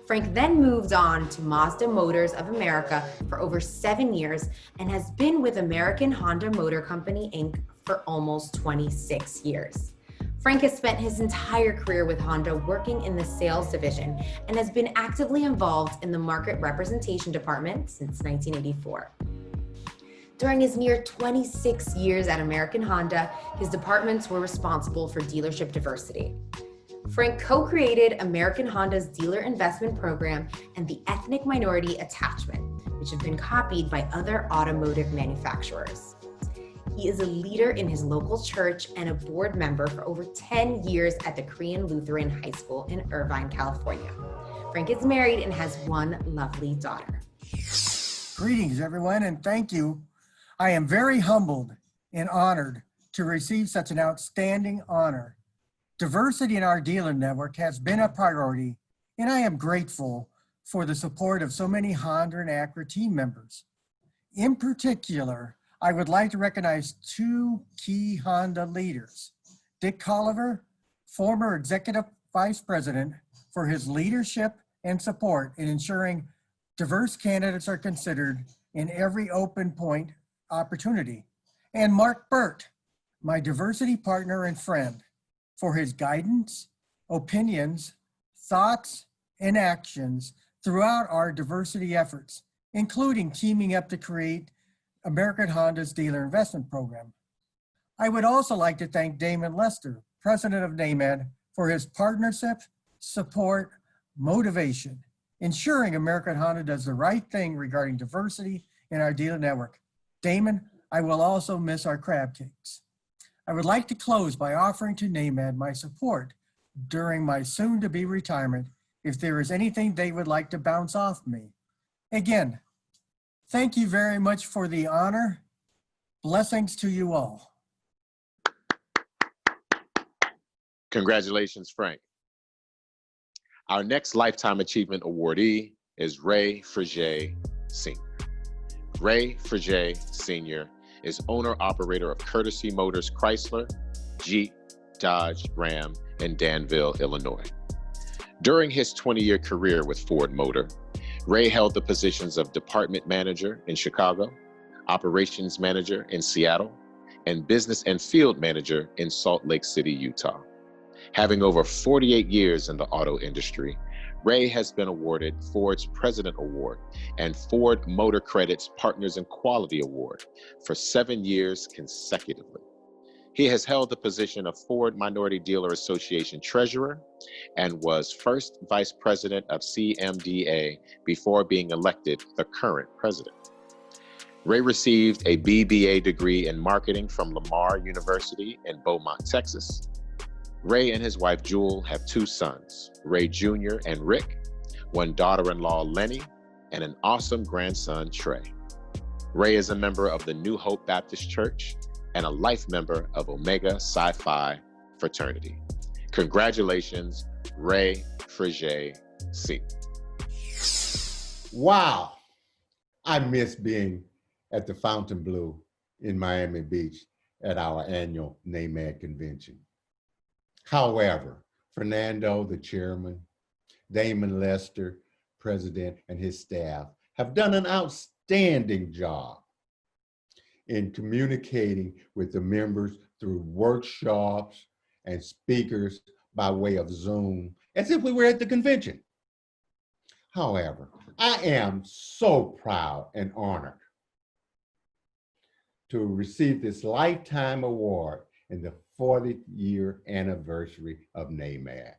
Frank then moved on to Mazda Motors of America for over 7 years and has been with American Honda Motor Company, Inc. for almost 26 years. Frank has spent his entire career with Honda working in the sales division and has been actively involved in the market representation department since 1984. During his near 26 years at American Honda, his departments were responsible for dealership diversity. Frank co-created American Honda's dealer investment program and the ethnic minority attachment, which have been copied by other automotive manufacturers. He is a leader in his local church and a board member for over 10 years at the Korean Lutheran High School in Irvine, California. Frank is married and has one lovely daughter. Greetings, everyone, and thank you. I am very humbled and honored to receive such an outstanding honor. Diversity in our dealer network has been a priority, and I am grateful for the support of so many Honda and Acura team members. In particular, I would like to recognize 2 key Honda leaders, Dick Colliver, former Executive Vice President, for his leadership and support in ensuring diverse candidates are considered in every open point opportunity, and Mark Burt, my diversity partner and friend, for his guidance, opinions, thoughts, and actions throughout our diversity efforts, including teaming up to create American Honda's dealer investment program. I would also like to thank Damon Lester, president of NAMAD, for his partnership, support, motivation, ensuring American Honda does the right thing regarding diversity in our dealer network. Damon, I will also miss our crab cakes. I would like to close by offering to NAMAD my support during my soon-to-be retirement if there is anything they would like to bounce off me. Again, thank you very much for the honor. Blessings to you all. Congratulations, Frank. Our next Lifetime Achievement awardee is Ray Frege Sr. Ray Frege Sr. is owner-operator of Courtesy Motors Chrysler, Jeep, Dodge, Ram, in Danville, Illinois. During his 20-year career with Ford Motor, Ray held the positions of Department Manager in Chicago, Operations Manager in Seattle, and Business and Field Manager in Salt Lake City, Utah. Having over 48 years in the auto industry, Ray has been awarded Ford's President Award and Ford Motor Credit's Partners in Quality Award for 7 years consecutively. He has held the position of Ford Minority Dealer Association Treasurer and was first Vice President of CMDA before being elected the current president. Ray received a BBA degree in marketing from Lamar University in Beaumont, Texas. Ray and his wife, Jewel, have 2 sons, Ray Jr. and Rick, 1 daughter-in-law, Lenny, and an awesome grandson, Trey. Ray is a member of the New Hope Baptist Church and a life member of Omega Psi Phi fraternity. Congratulations, Ray Frige C. Wow, I miss being at the Fontainebleau in Miami Beach at our annual NAMAD convention. However, Fernando, the chairman, Damon Lester, president, and his staff have done an outstanding job in communicating with the members through workshops and speakers by way of Zoom, as if we were at the convention. However, I am so proud and honored to receive this lifetime award in the 40th year anniversary of NAMAD.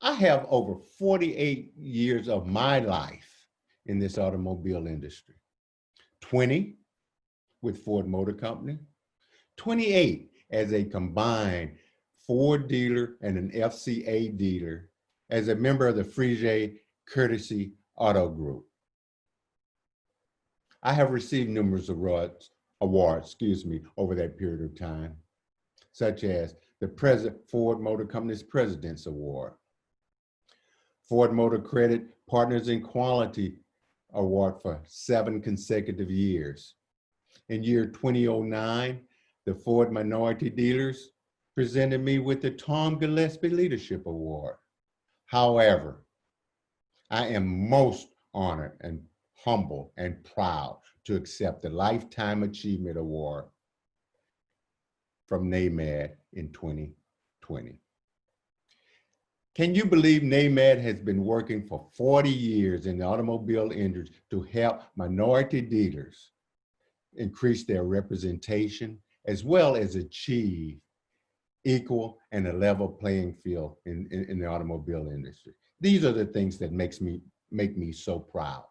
I have over 48 years of my life in this automobile industry. 20 with Ford Motor Company, 28 as a combined Ford dealer and an FCA dealer as a member of the Frige Courtesy Auto Group. I have received numerous awards over that period of time, such as the Ford Motor Company's President's Award, Ford Motor Credit Partners in Quality Award for 7 consecutive years. In year 2009, the Ford Minority Dealers presented me with the Tom Gillespie Leadership Award. However, I am most honored and humble and proud to accept the Lifetime Achievement Award from NAMAD in 2020. Can you believe NAMAD has been working for 40 years in the automobile industry to help minority dealers increase their representation as well as achieve equal and a level playing field in the automobile industry? These are the things that make me so proud.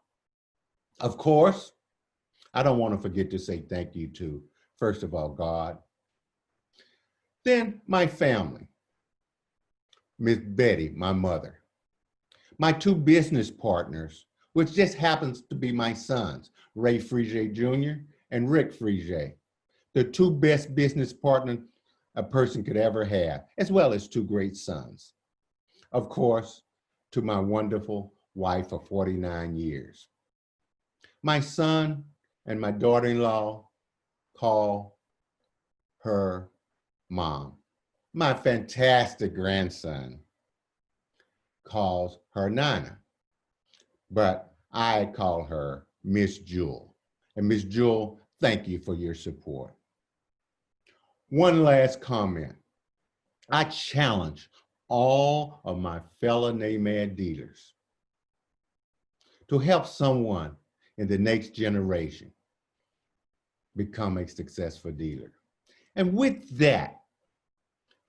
Of course, I don't want to forget to say thank you to, first of all, God, then my family, Miss Betty, my mother, my 2 business partners, which just happens to be my sons, Ray Frige Jr. and Rick Frige, the 2 best business partners a person could ever have, as well as 2 great sons. Of course, to my wonderful wife of 49 years. My son and my daughter-in-law call her Mom. My fantastic grandson calls her Nana, but I call her Miss Jewel. And Miss Jewel, thank you for your support. One last comment. I challenge all of my fellow NAMAD dealers to help someone in the next generation become a successful dealer. And with that,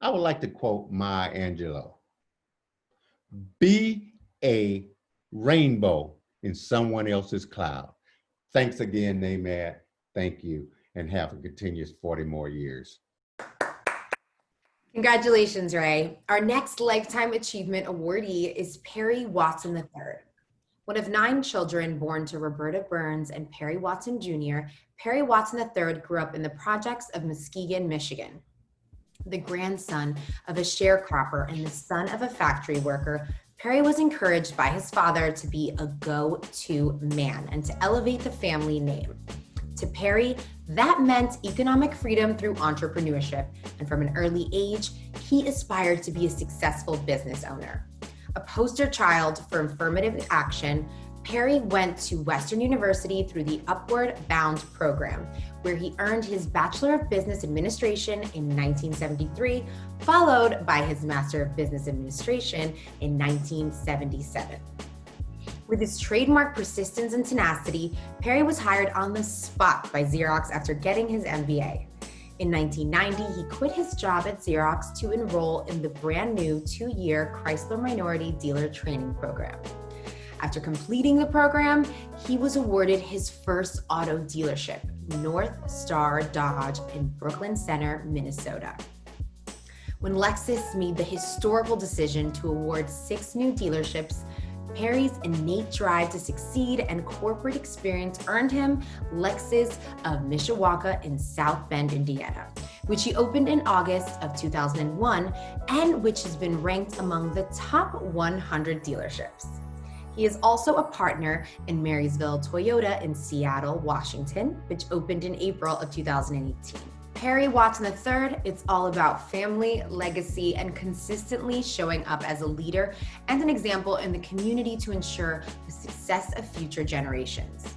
I would like to quote Maya Angelou. Be a rainbow in someone else's cloud. Thanks again, NAMAD. Thank you, and have a continuous 40 more years. Congratulations, Ray. Our next Lifetime Achievement awardee is Perry Watson III. One of 9 children born to Roberta Burns and Perry Watson Jr., Perry Watson III grew up in the projects of Muskegon, Michigan. The grandson of a sharecropper and the son of a factory worker, Perry was encouraged by his father to be a go-to man and to elevate the family name. To Perry, that meant economic freedom through entrepreneurship, and from an early age, he aspired to be a successful business owner. A poster child for affirmative action, Perry went to Western University through the Upward Bound program, where he earned his Bachelor of Business Administration in 1973, followed by his Master of Business Administration in 1977. With his trademark persistence and tenacity, Perry was hired on the spot by Xerox after getting his MBA. In 1990, he quit his job at Xerox to enroll in the brand new 2-year Chrysler Minority Dealer Training Program. After completing the program, he was awarded his first auto dealership, North Star Dodge in Brooklyn Center, Minnesota. When Lexus made the historical decision to award 6 new dealerships, Perry's innate drive to succeed and corporate experience earned him Lexus of Mishawaka in South Bend, Indiana, which he opened in August of 2001 and which has been ranked among the top 100 dealerships. He is also a partner in Marysville Toyota in Seattle, Washington, which opened in April of 2018. Perry Watson III, it's all about family, legacy, and consistently showing up as a leader and an example in the community to ensure the success of future generations.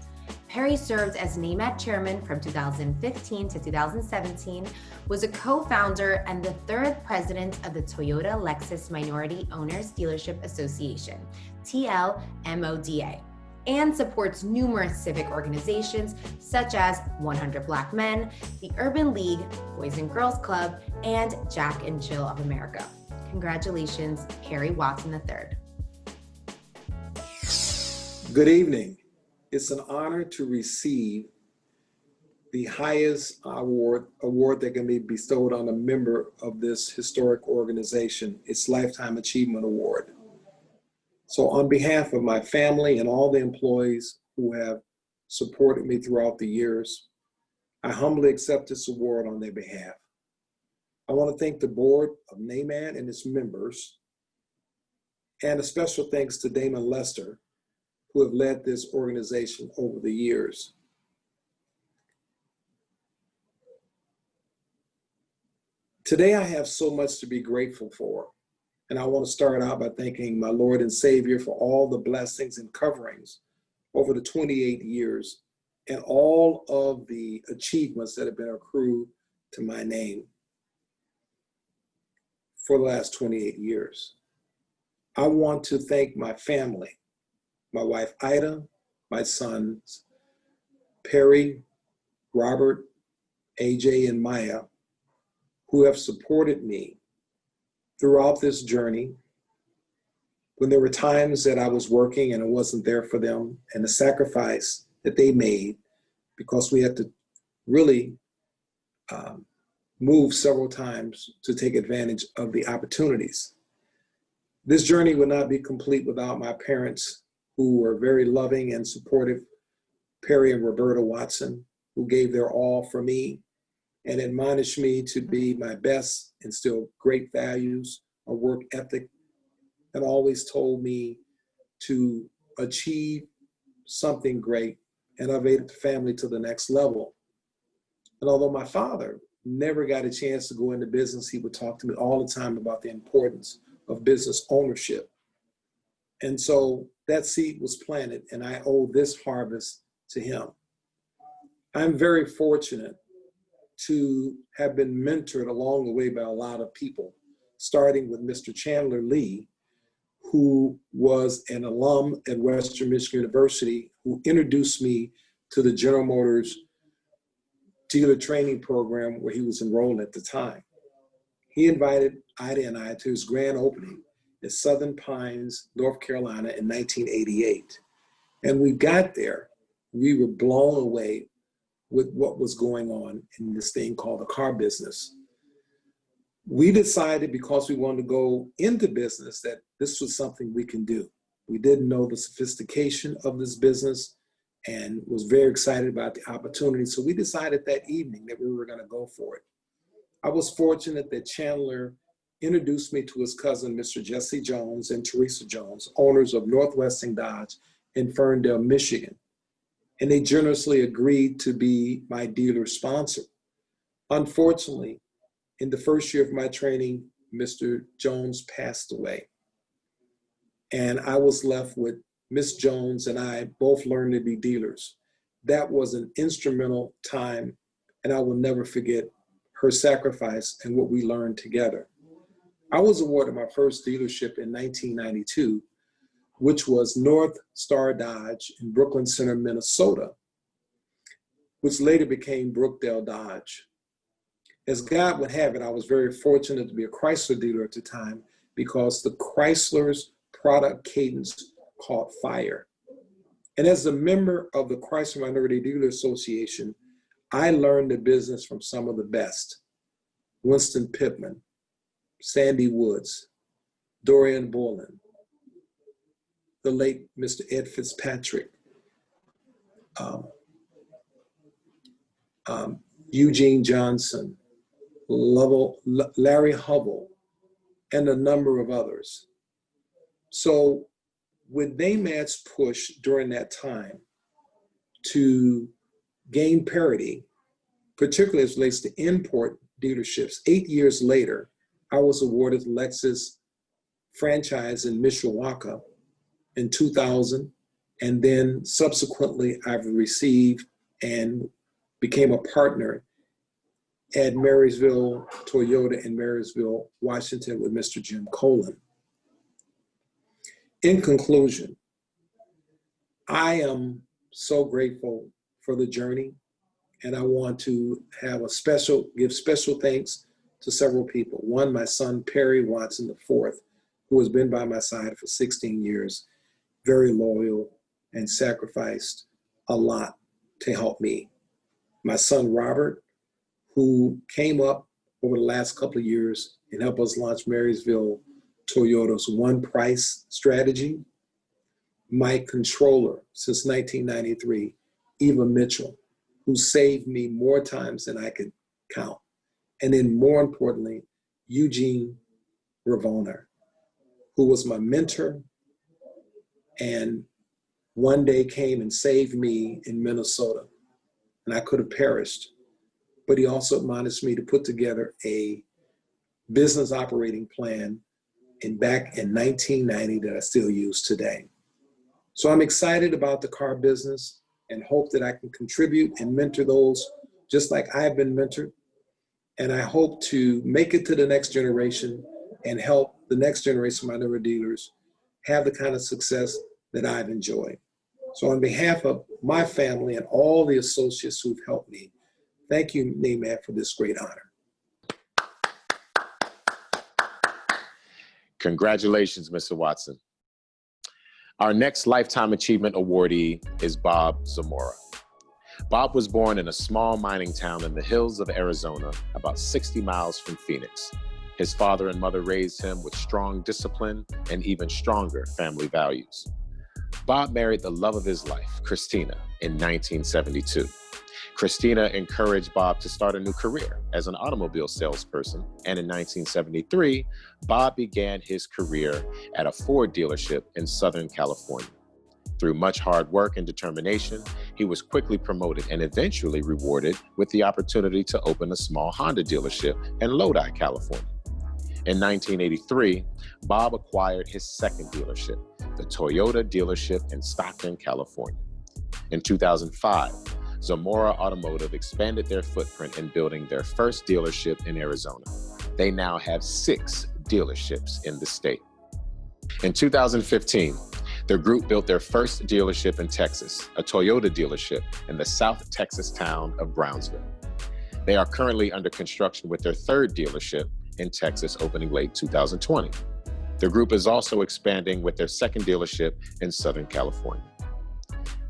Perry served as NAMAD chairman from 2015 to 2017, was a co-founder and the 3rd president of the Toyota Lexus Minority Owners Dealership Association, TLMODA, and supports numerous civic organizations such as 100 Black Men, the Urban League, Boys and Girls Club, and Jack and Jill of America. Congratulations, Perry Watson III. Good evening. It's an honor to receive the highest award that can be bestowed on a member of this historic organization, its Lifetime Achievement Award. So on behalf of my family and all the employees who have supported me throughout the years, I humbly accept this award on their behalf. I want to thank the board of NAMAD and its members, and a special thanks to Damon Lester, who have led this organization over the years. Today I have so much to be grateful for. And I want to start out by thanking my Lord and Savior for all the blessings and coverings over the 28 years and all of the achievements that have been accrued to my name for the last 28 years. I want to thank my family, my wife Ida, my sons Perry, Robert, AJ, and Maya, who have supported me throughout this journey, when there were times that I was working and I wasn't there for them, and the sacrifice that they made because we had to really move several times to take advantage of the opportunities. This journey would not be complete without my parents, who were very loving and supportive, Perry and Roberta Watson, who gave their all for me and admonished me to be my best, instill great values, a work ethic, and always told me to achieve something great and elevate the family to the next level. And although my father never got a chance to go into business, he would talk to me all the time about the importance of business ownership. And so that seed was planted, and I owe this harvest to him. I'm very fortunate to have been mentored along the way by a lot of people, starting with Mr. Chandler Lee, who was an alum at Western Michigan University, who introduced me to the General Motors dealer training program where he was enrolled at the time. He invited Ida and I to his grand opening at Southern Pines, North Carolina in 1988. And we got there, we were blown away with what was going on in this thing called the car business. We decided, because we wanted to go into business, that this was something we can do. We didn't know the sophistication of this business and was very excited about the opportunity. So we decided that evening that we were going to go for it. I was fortunate that Chandler introduced me to his cousin, Mr. Jesse Jones and Teresa Jones, owners of Northwestern Dodge in Ferndale, Michigan. And they generously agreed to be my dealer sponsor. Unfortunately, in the first year of my training, Mr. Jones passed away. And I was left with Miss Jones and I both learned to be dealers. That was an instrumental time, and I will never forget her sacrifice and what we learned together. I was awarded my first dealership in 1992, which was North Star Dodge in Brooklyn Center, Minnesota, which later became Brookdale Dodge. As God would have it, I was very fortunate to be a Chrysler dealer at the time because the Chrysler's product cadence caught fire. And as a member of the Chrysler Minority Dealer Association, I learned the business from some of the best. Winston Pittman, Sandy Woods, Dorian Bolin, the late Mr. Ed Fitzpatrick, Eugene Johnson, Larry Hubble, and a number of others. So with NAMAD's push during that time to gain parity, particularly as it relates to import dealerships, 8 years later, I was awarded Lexus franchise in Mishawaka in 2000. And then subsequently, I've received and became a partner at Marysville Toyota in Marysville, Washington with Mr. Jim Colin. In conclusion, I am so grateful for the journey, and I want to have give special thanks to several people. One, my son, Perry Watson IV, who has been by my side for 16 years, very loyal and sacrificed a lot to help me. My son, Robert, who came up over the last couple of years and helped us launch Marysville Toyota's one price strategy. My controller since 1993, Eva Mitchell, who saved me more times than I could count. And then more importantly, Eugene Ravoner, who was my mentor and one day came and saved me in Minnesota. And I could have perished. But he also admonished me to put together a business operating plan back in 1990 that I still use today. So I'm excited about the car business and hope that I can contribute and mentor those just like I've been mentored. And I hope to make it to the next generation and help the next generation of minority dealers have the kind of success that I've enjoyed. So on behalf of my family and all the associates who've helped me, thank you, NAMAD, for this great honor. Congratulations, Mr. Watson. Our next Lifetime Achievement awardee is Bob Zamora. Bob was born in a small mining town in the hills of Arizona, about 60 miles from Phoenix. His father and mother raised him with strong discipline and even stronger family values. Bob married the love of his life, Christina, in 1972. Christina encouraged Bob to start a new career as an automobile salesperson, and in 1973, Bob began his career at a Ford dealership in Southern California. Through much hard work and determination, he was quickly promoted and eventually rewarded with the opportunity to open a small Honda dealership in Lodi, California. In 1983, Bob acquired his second dealership, the Toyota dealership in Stockton, California. In 2005, Zamora Automotive expanded their footprint in building their first dealership in Arizona. They now have 6 dealerships in the state. In 2015, the group built their first dealership in Texas, a Toyota dealership in the South Texas town of Brownsville. They are currently under construction with their third dealership in Texas, opening late 2020. The group is also expanding with their second dealership in Southern California.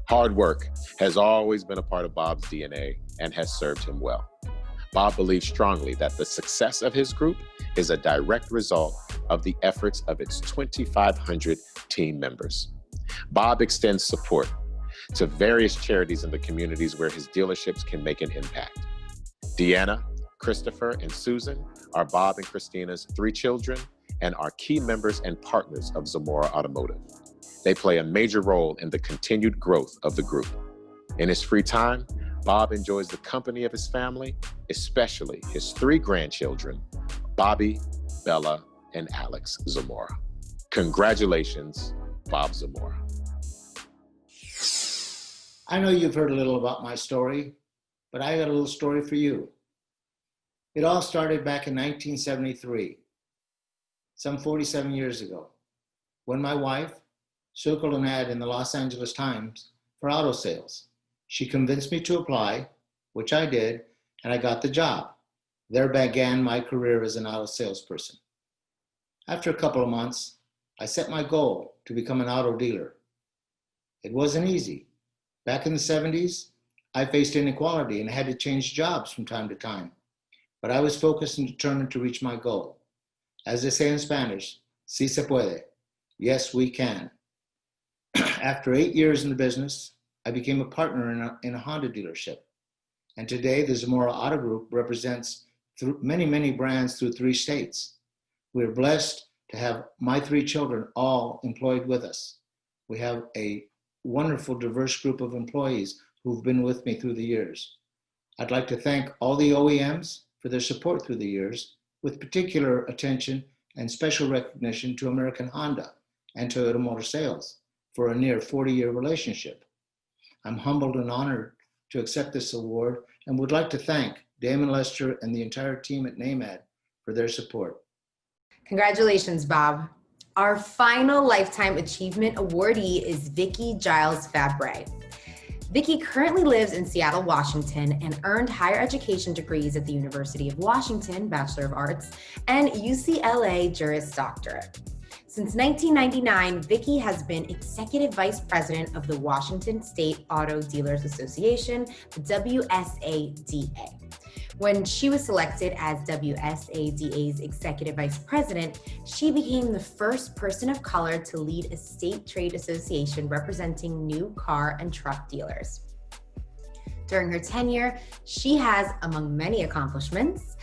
Hard work has always been a part of Bob's DNA and has served him well. Bob believes strongly that the success of his group is a direct result of the efforts of its 2,500 team members. Bob extends support to various charities in the communities where his dealerships can make an impact. Deanna, Christopher, and Susan are Bob and Christina's 3 children and are key members and partners of Zamora Automotive. They play a major role in the continued growth of the group. In his free time, Bob enjoys the company of his family, especially his 3 grandchildren, Bobby, Bella, and Alex Zamora. Congratulations, Bob Zamora. I know you've heard a little about my story, but I got a little story for you. It all started back in 1973, some 47 years ago, when my wife circled an ad in the Los Angeles Times for auto sales. She convinced me to apply, which I did, and I got the job. There began my career as an auto salesperson. After a couple of months, I set my goal to become an auto dealer, It wasn't easy. Back in the 70s, I faced inequality and had to change jobs from time to time. But I was focused and determined to reach my goal. As they say in Spanish, si se puede. Yes, we can. After 8 years in the business, I became a partner in a Honda dealership. And today, the Zamora Auto Group represents many brands through 3 states. We're blessed to have my 3 children all employed with us. We have a wonderful, diverse group of employees who've been with me through the years. I'd like to thank all the OEMs for their support through the years, with particular attention and special recognition to American Honda and Toyota Motor Sales for a near 40-year relationship. I'm humbled and honored to accept this award and would like to thank Damon Lester and the entire team at NAMAD for their support. Congratulations, Bob. Our final Lifetime Achievement awardee is Vicki Giles Fabre. Vicki currently lives in Seattle, Washington, and earned higher education degrees at the University of Washington, Bachelor of Arts, and UCLA Juris Doctorate. Since 1999, Vicki has been Executive Vice President of the Washington State Auto Dealers Association, the WSADA. When she was selected as WSADA's Executive Vice President, she became the first person of color to lead a state trade association representing new car and truck dealers. During her tenure, she has, among many accomplishments,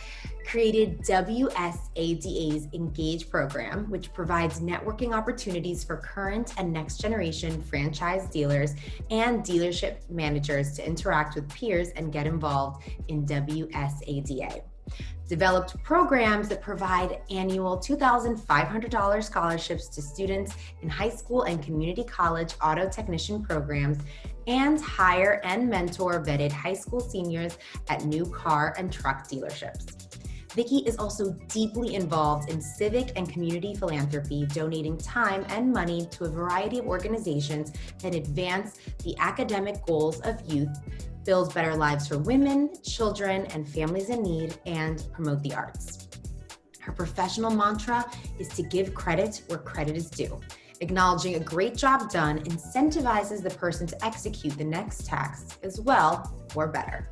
created WSADA's Engage program, which provides networking opportunities for current and next generation franchise dealers and dealership managers to interact with peers and get involved in WSADA. Developed programs that provide annual $2,500 scholarships to students in high school and community college auto technician programs, and hire and mentor vetted high school seniors at new car and truck dealerships. Vicki is also deeply involved in civic and community philanthropy, donating time and money to a variety of organizations that advance the academic goals of youth, build better lives for women, children, and families in need, and promote the arts. Her professional mantra is to give credit where credit is due. Acknowledging a great job done incentivizes the person to execute the next task as well or better.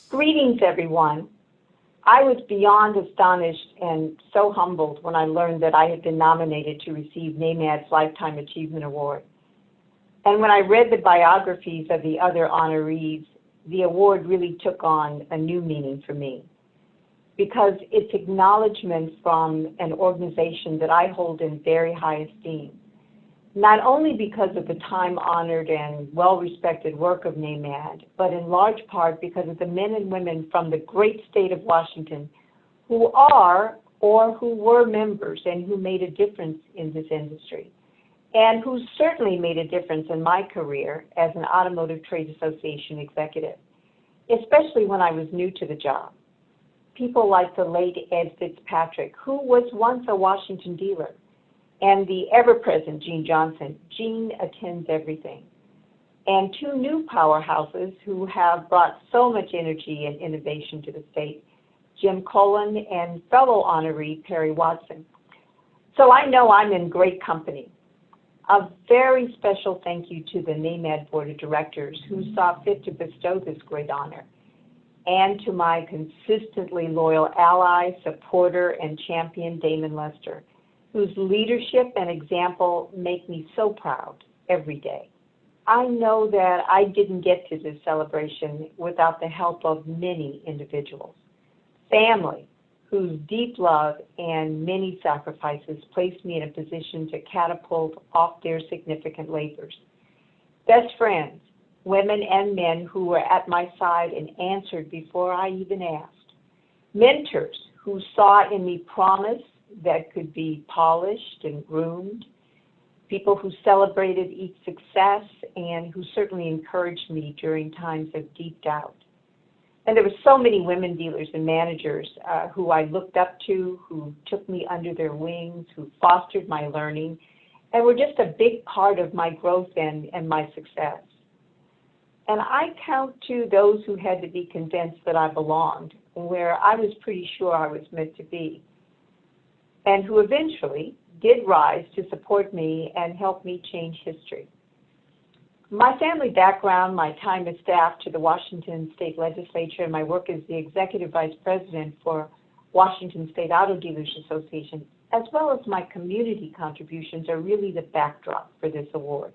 Greetings, everyone. I was beyond astonished and so humbled when I learned that I had been nominated to receive NAMAD's Lifetime Achievement Award. And when I read the biographies of the other honorees, the award really took on a new meaning for me, because it's acknowledgement from an organization that I hold in very high esteem, not only because of the time-honored and well-respected work of NAMAD, but in large part because of the men and women from the great state of Washington who are or who were members and who made a difference in this industry, and who certainly made a difference in my career as an Automotive Trade Association executive, especially when I was new to the job. People like the late Ed Fitzpatrick, who was once a Washington dealer, and the ever-present Gene Johnson. Gene attends everything. And 2 new powerhouses who have brought so much energy and innovation to the state, Jim Cullen and fellow honoree Perry Watson. So I know I'm in great company. A very special thank you to the NAMAD Board of Directors who saw fit to bestow this great honor, and to my consistently loyal ally, supporter, and champion, Damon Lester, whose leadership and example make me so proud every day. I know that I didn't get to this celebration without the help of many individuals. Family, whose deep love and many sacrifices placed me in a position to catapult off their significant labors. Best friends, women and men who were at my side and answered before I even asked. Mentors who saw in me promise that could be polished and groomed. People who celebrated each success and who certainly encouraged me during times of deep doubt. And there were so many women dealers and managers who I looked up to, who took me under their wings, who fostered my learning, and were just a big part of my growth and my success. And I count to those who had to be convinced that I belonged, where I was pretty sure I was meant to be, and who eventually did rise to support me and help me change history. My family background, my time as staff to the Washington State Legislature, and my work as the Executive Vice President for Washington State Auto Dealers Association, as well as my community contributions, are really the backdrop for this award.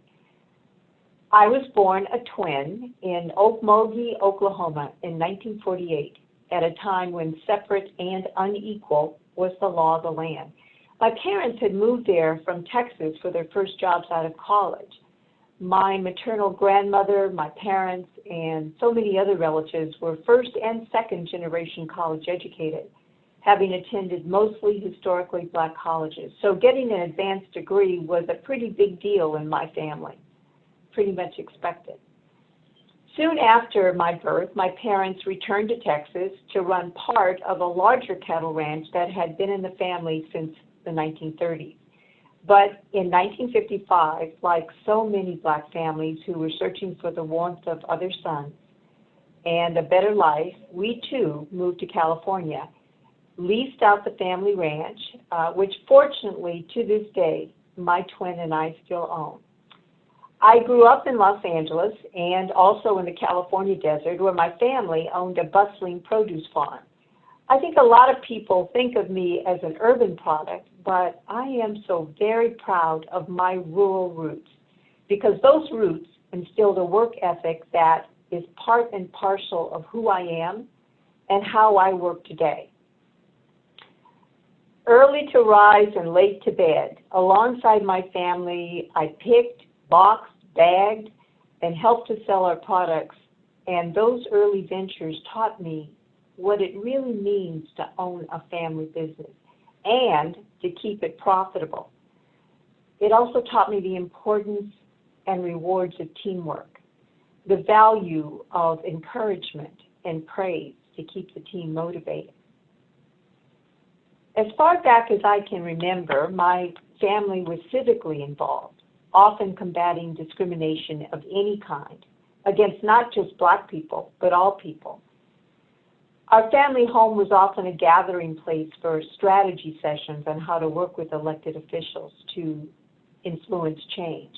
I was born a twin in Okmulgee, Oklahoma in 1948, at a time when separate and unequal was the law of the land. My parents had moved there from Texas for their first jobs out of college. My maternal grandmother, my parents, and so many other relatives were first and second generation college educated, having attended mostly historically black colleges. So getting an advanced degree was a pretty big deal in my family, pretty much expected. Soon after my birth, my parents returned to Texas to run part of a larger cattle ranch that had been in the family since the 1930s. But in 1955, like so many black families who were searching for the warmth of other suns and a better life, we too moved to California, leased out the family ranch, which fortunately to this day, my twin and I still own. I grew up in Los Angeles and also in the California desert, where my family owned a bustling produce farm. I think a lot of people think of me as an urban product, but I am so very proud of my rural roots, because those roots instilled a work ethic that is part and parcel of who I am and how I work today. Early to rise and late to bed, alongside my family, I picked, boxed, bagged, and helped to sell our products, and those early ventures taught me what it really means to own a family business and to keep it profitable. It also taught me the importance and rewards of teamwork, the value of encouragement and praise to keep the team motivated. As far back as I can remember, my family was civically involved, often combating discrimination of any kind against not just black people, but all people. Our family home was often a gathering place for strategy sessions on how to work with elected officials to influence change.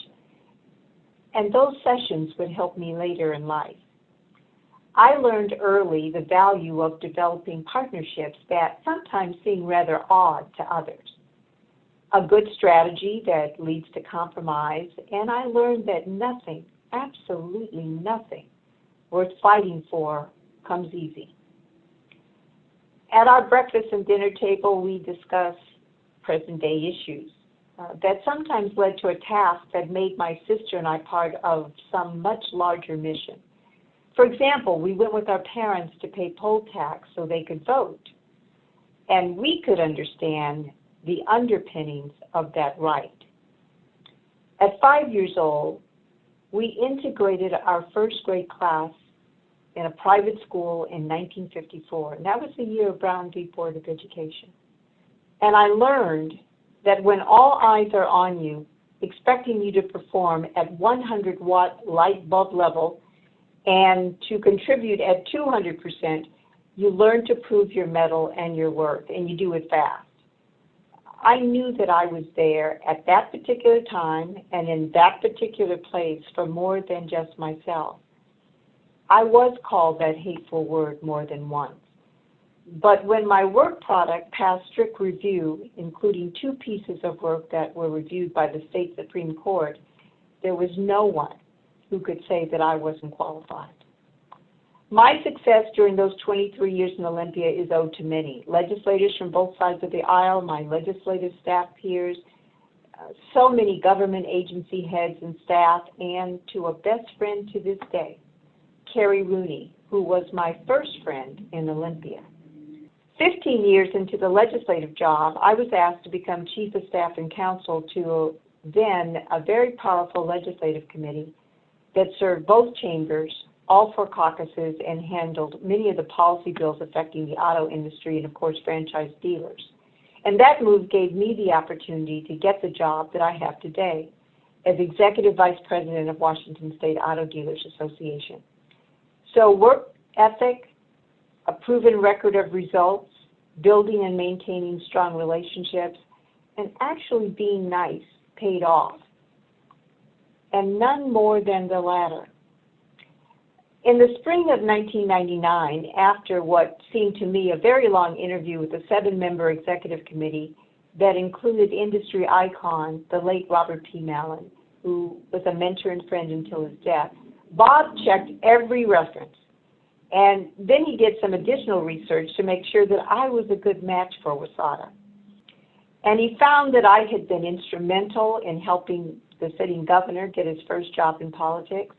And those sessions would help me later in life. I learned early the value of developing partnerships that sometimes seem rather odd to others. A good strategy that leads to compromise, and I learned that nothing, absolutely nothing, worth fighting for comes easy. At our breakfast and dinner table, we discuss present-day issues that sometimes led to a task that made my sister and I part of some much larger mission. For example, we went with our parents to pay poll tax so they could vote, and we could understand the underpinnings of that right. At 5 years old, we integrated our first grade class in a private school in 1954, and that was the year of Brown v. Board of Education. And I learned that when all eyes are on you, expecting you to perform at 100-watt light bulb level and to contribute at 200%, you learn to prove your mettle and your worth, and you do it fast. I knew that I was there at that particular time and in that particular place for more than just myself. I was called that hateful word more than once. But when my work product passed strict review, including 2 pieces of work that were reviewed by the state Supreme Court, there was no one who could say that I wasn't qualified. My success during those 23 years in Olympia is owed to many legislators from both sides of the aisle, my legislative staff peers, so many government agency heads and staff, and to a best friend to this day, Carrie Rooney, who was my first friend in Olympia. 15 years into the legislative job, I was asked to become Chief of Staff and Counsel to then a very powerful legislative committee that served both chambers, all 4 caucuses, and handled many of the policy bills affecting the auto industry and, of course, franchise dealers. And that move gave me the opportunity to get the job that I have today as Executive Vice President of Washington State Auto Dealers Association. So work ethic, a proven record of results, building and maintaining strong relationships, and actually being nice paid off, and none more than the latter. In the spring of 1999, after what seemed to me a very long interview with a 7-member executive committee that included industry icon, the late Robert P. Mallon, who was a mentor and friend until his death, Bob checked every reference. And then he did some additional research to make sure that I was a good match for WSADA. And he found that I had been instrumental in helping the sitting governor get his first job in politics.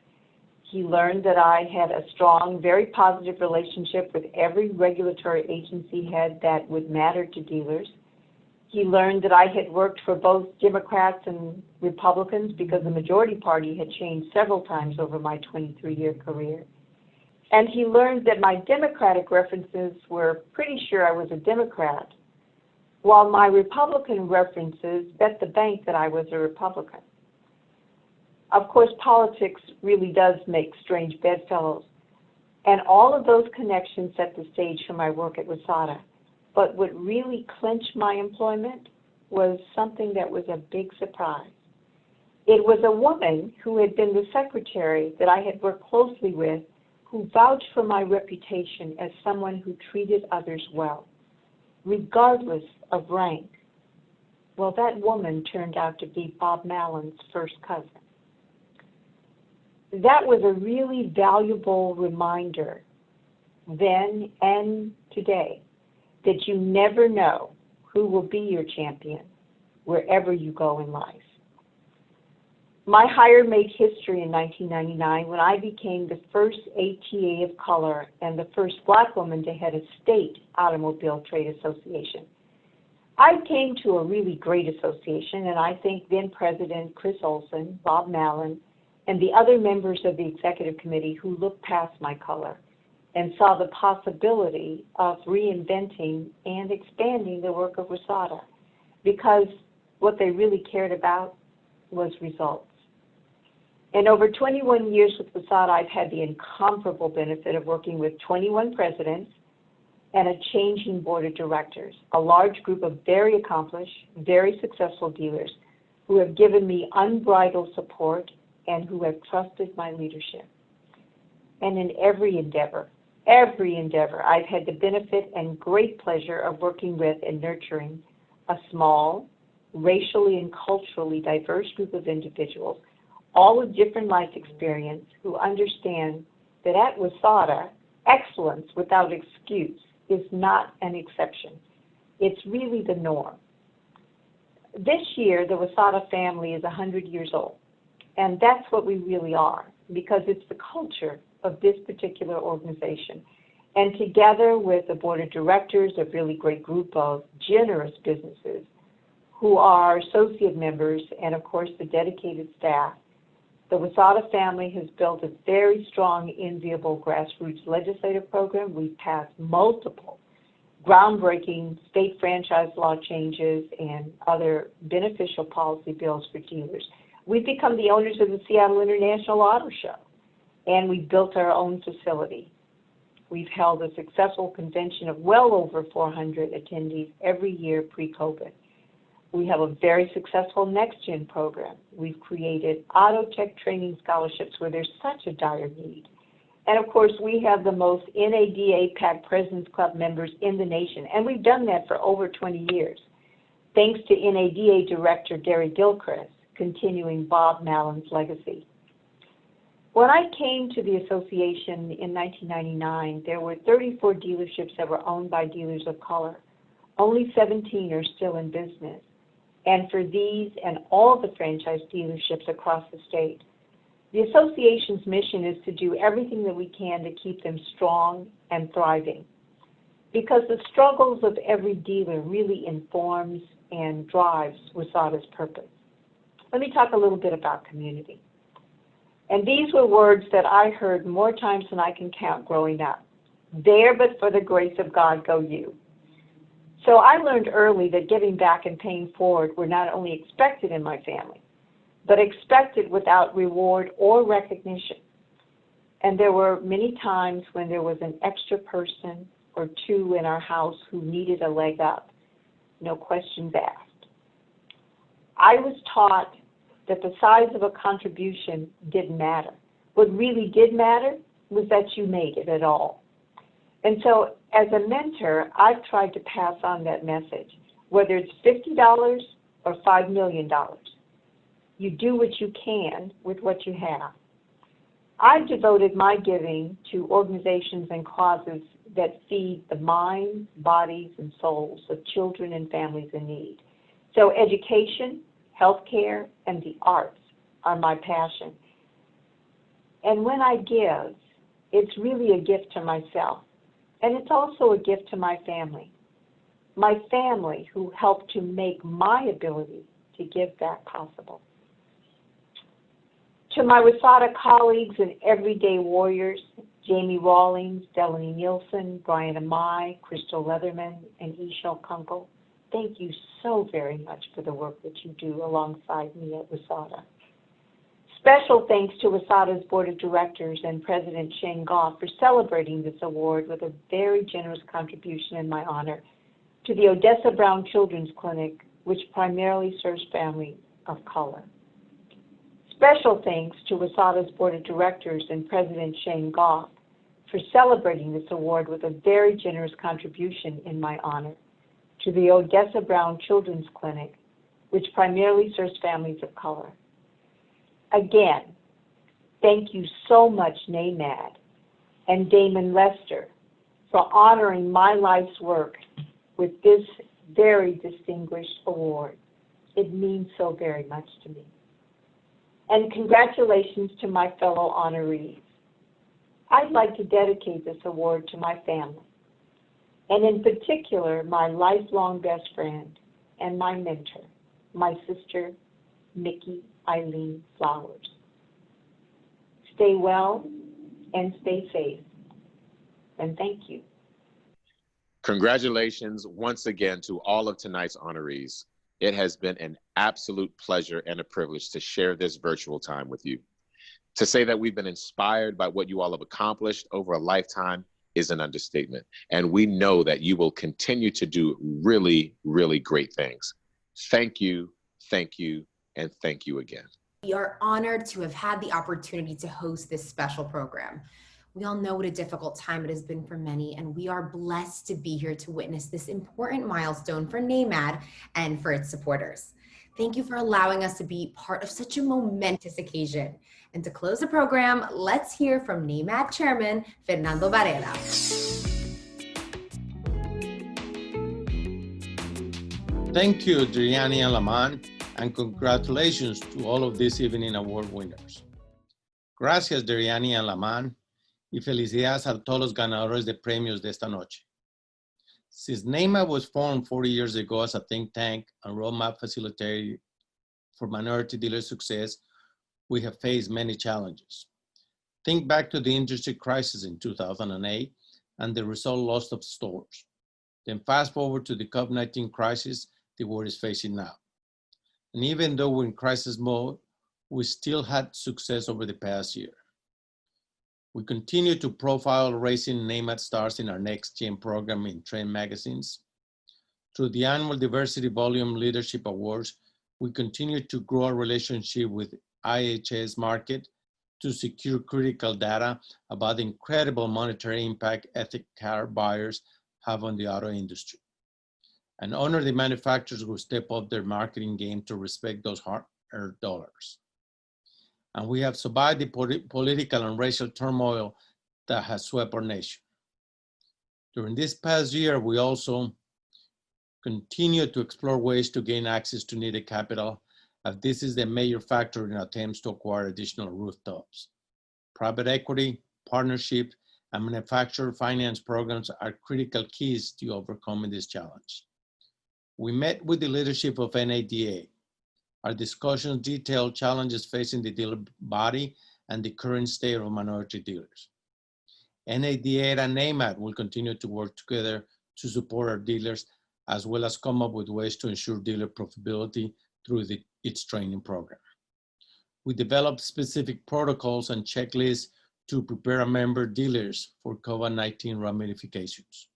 He learned that I had a strong, very positive relationship with every regulatory agency head that would matter to dealers. He learned that I had worked for both Democrats and Republicans because the majority party had changed several times over my 23-year career. And he learned that my Democratic references were pretty sure I was a Democrat, while my Republican references bet the bank that I was a Republican. Of course, politics really does make strange bedfellows, and all of those connections set the stage for my work at WSADA. But what really clinched my employment was something that was a big surprise. It was a woman who had been the secretary that I had worked closely with who vouched for my reputation as someone who treated others well, regardless of rank. Well, that woman turned out to be Bob Mallon's first cousin. That was a really valuable reminder then and today that you never know who will be your champion wherever you go in life. My hire made history in 1999 when I became the first ATA of color and the first Black woman to head a state automobile trade association. I came to a really great association, and I think then President Chris Olson, Bob Mallon, and the other members of the executive committee who looked past my color and saw the possibility of reinventing and expanding the work of WSADA, because what they really cared about was results. In over 21 years with WSADA, I've had the incomparable benefit of working with 21 presidents and a changing board of directors, a large group of very accomplished, very successful dealers who have given me unbridled support and who have trusted my leadership. And in every endeavor, I've had the benefit and great pleasure of working with and nurturing a small, racially and culturally diverse group of individuals, all with different life experience, who understand that at WSADA, excellence without excuse is not an exception. It's really the norm. This year, the WSADA family is 100 years old, and that's what we really are, because it's the culture of this particular organization. And together with the board of directors, a really great group of generous businesses who are associate members, and of course the dedicated staff, the WSADA family has built a very strong, enviable grassroots legislative program. We've passed multiple groundbreaking state franchise law changes and other beneficial policy bills for dealers. We've become the owners of the Seattle International Auto Show, and we built our own facility. We've held a successful convention of well over 400 attendees every year pre-COVID. We have a very successful next-gen program. We've created auto tech training scholarships where there's such a dire need. And of course, we have the most NADA PAC President's Club members in the nation, and we've done that for over 20 years, thanks to NADA Director Gary Gilchrist, continuing Bob Mallon's legacy. When I came to the association in 1999, there were 34 dealerships that were owned by dealers of color. Only 17 are still in business. And for these and all the franchise dealerships across the state, the association's mission is to do everything that we can to keep them strong and thriving, because the struggles of every dealer really informs and drives WSADA's purpose. Let me talk a little bit about community. And these were words that I heard more times than I can count growing up. There, but for the grace of God, go you. So I learned early that giving back and paying forward were not only expected in my family, but expected without reward or recognition. And there were many times when there was an extra person or two in our house who needed a leg up, no questions asked. I was taught that the size of a contribution didn't matter. What really did matter was that you made it at all. And so as a mentor, I've tried to pass on that message, whether it's $50 or $5 million. You do what you can with what you have. I've devoted my giving to organizations and causes that feed the minds, bodies, and souls of children and families in need. So education, healthcare, and the arts are my passion. And when I give, it's really a gift to myself. And it's also a gift to my family. My family who helped to make my ability to give back possible. To my WASADA colleagues and everyday warriors, Jamie Rawlings, Delaney Nielsen, Brian Amai, Crystal Leatherman, and Ishal Kunkel, thank you so very much for the work that you do alongside me at WASADA. Special thanks to WASADA's Board of Directors and President Shane Goff for celebrating this award with a very generous contribution in my honor to the Odessa Brown Children's Clinic, which primarily serves families of color. Special thanks to WASADA's Board of Directors and President Shane Goff for celebrating this award with a very generous contribution in my honor to the Odessa Brown Children's Clinic, which primarily serves families of color. Again, thank you so much, NAMAD and Damon Lester, for honoring my life's work with this very distinguished award. It means so very much to me. And congratulations to my fellow honorees. I'd like to dedicate this award to my family, and in particular, my lifelong best friend and my mentor, my sister, Mickey Eileen Flowers. Stay well and stay safe, and thank you. Congratulations once again to all of tonight's honorees. It has been an absolute pleasure and a privilege to share this virtual time with you. To say that we've been inspired by what you all have accomplished over a lifetime is an understatement. And we know that you will continue to do really, really great things. Thank you, and thank you again. We are honored to have had the opportunity to host this special program. We all know what a difficult time it has been for many, and we are blessed to be here to witness this important milestone for NAMAD and for its supporters. Thank you for allowing us to be part of such a momentous occasion. And to close the program, let's hear from NAMAD Chairman Fernando Varela. Thank you, Driani and Laman, and congratulations to all of this evening award winners. Gracias, Driani and Laman, y felicidades a todos los ganadores de premios de esta noche. Since NAMAD was formed 40 years ago as a think tank and roadmap facilitator for minority dealer success, we have faced many challenges. Think back to the industry crisis in 2008 and the result loss of stores. Then fast forward to the COVID-19 crisis the world is facing now. And even though we're in crisis mode, we still had success over the past year. We continue to profile racing NAMAD stars in our Next Gen program in trend magazines. Through the annual Diversity Volume Leadership Awards, we continue to grow our relationship with IHS Markit to secure critical data about the incredible monetary impact ethnic car buyers have on the auto industry, and honor the manufacturers who step up their marketing game to respect those hard-earned dollars. And we have survived the political and racial turmoil that has swept our nation. During this past year, we also continue to explore ways to gain access to needed capital, as this is the major factor in attempts to acquire additional rooftops. Private equity, partnership, and manufacturer finance programs are critical keys to overcoming this challenge. We met with the leadership of NADA. Our discussions detailed challenges facing the dealer body and the current state of minority dealers. NADA and NAMAD will continue to work together to support our dealers, as well as come up with ways to ensure dealer profitability through its training program. We developed specific protocols and checklists to prepare our member dealers for COVID-19 ramifications.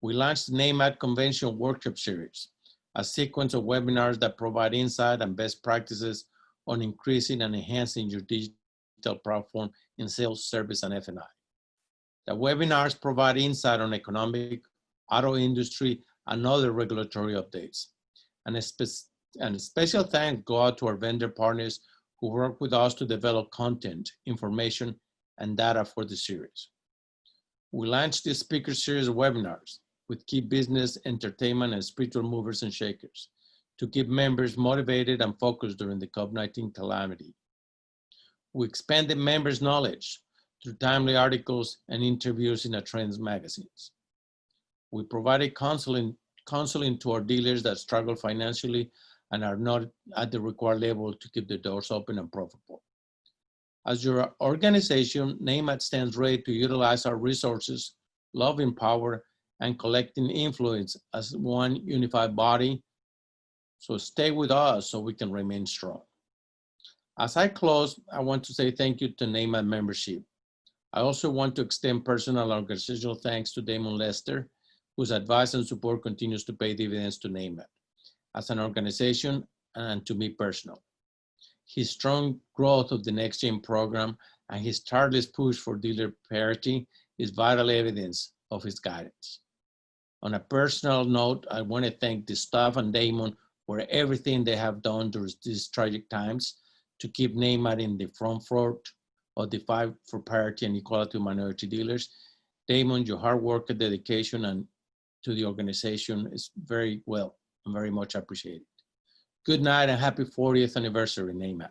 We launched the NAMAD Convention Workshop Series, a sequence of webinars that provide insight and best practices on increasing and enhancing your digital platform in sales, service, and F&I. The webinars provide insight on economic, auto industry, and other regulatory updates. And a special thanks go out to our vendor partners who work with us to develop content, information, and data for the series. We launched this speaker series of webinars with key business, entertainment, and spiritual movers and shakers to keep members motivated and focused during the COVID-19 calamity. We expanded members' knowledge through timely articles and interviews in the Trends magazines. We provided counseling to our dealers that struggle financially and are not at the required level to keep the doors open and profitable. As your organization, NAMAD stands ready to utilize our resources, loving power, and collecting influence as one unified body. So stay with us so we can remain strong. As I close, I want to say thank you to NAMAD membership. I also want to extend personal and organizational thanks to Damon Lester, whose advice and support continues to pay dividends to NAMAD as an organization and to me personally. His strong growth of the Next Gen program and his tireless push for dealer parity is vital evidence of his guidance. On a personal note, I want to thank the staff and Damon for everything they have done during these tragic times to keep NAMAD in the front of the fight for parity and equality of minority dealers. Damon, your hard work and dedication and to the organization is very well and very much appreciated. Good night and happy 40th anniversary, NAMAD.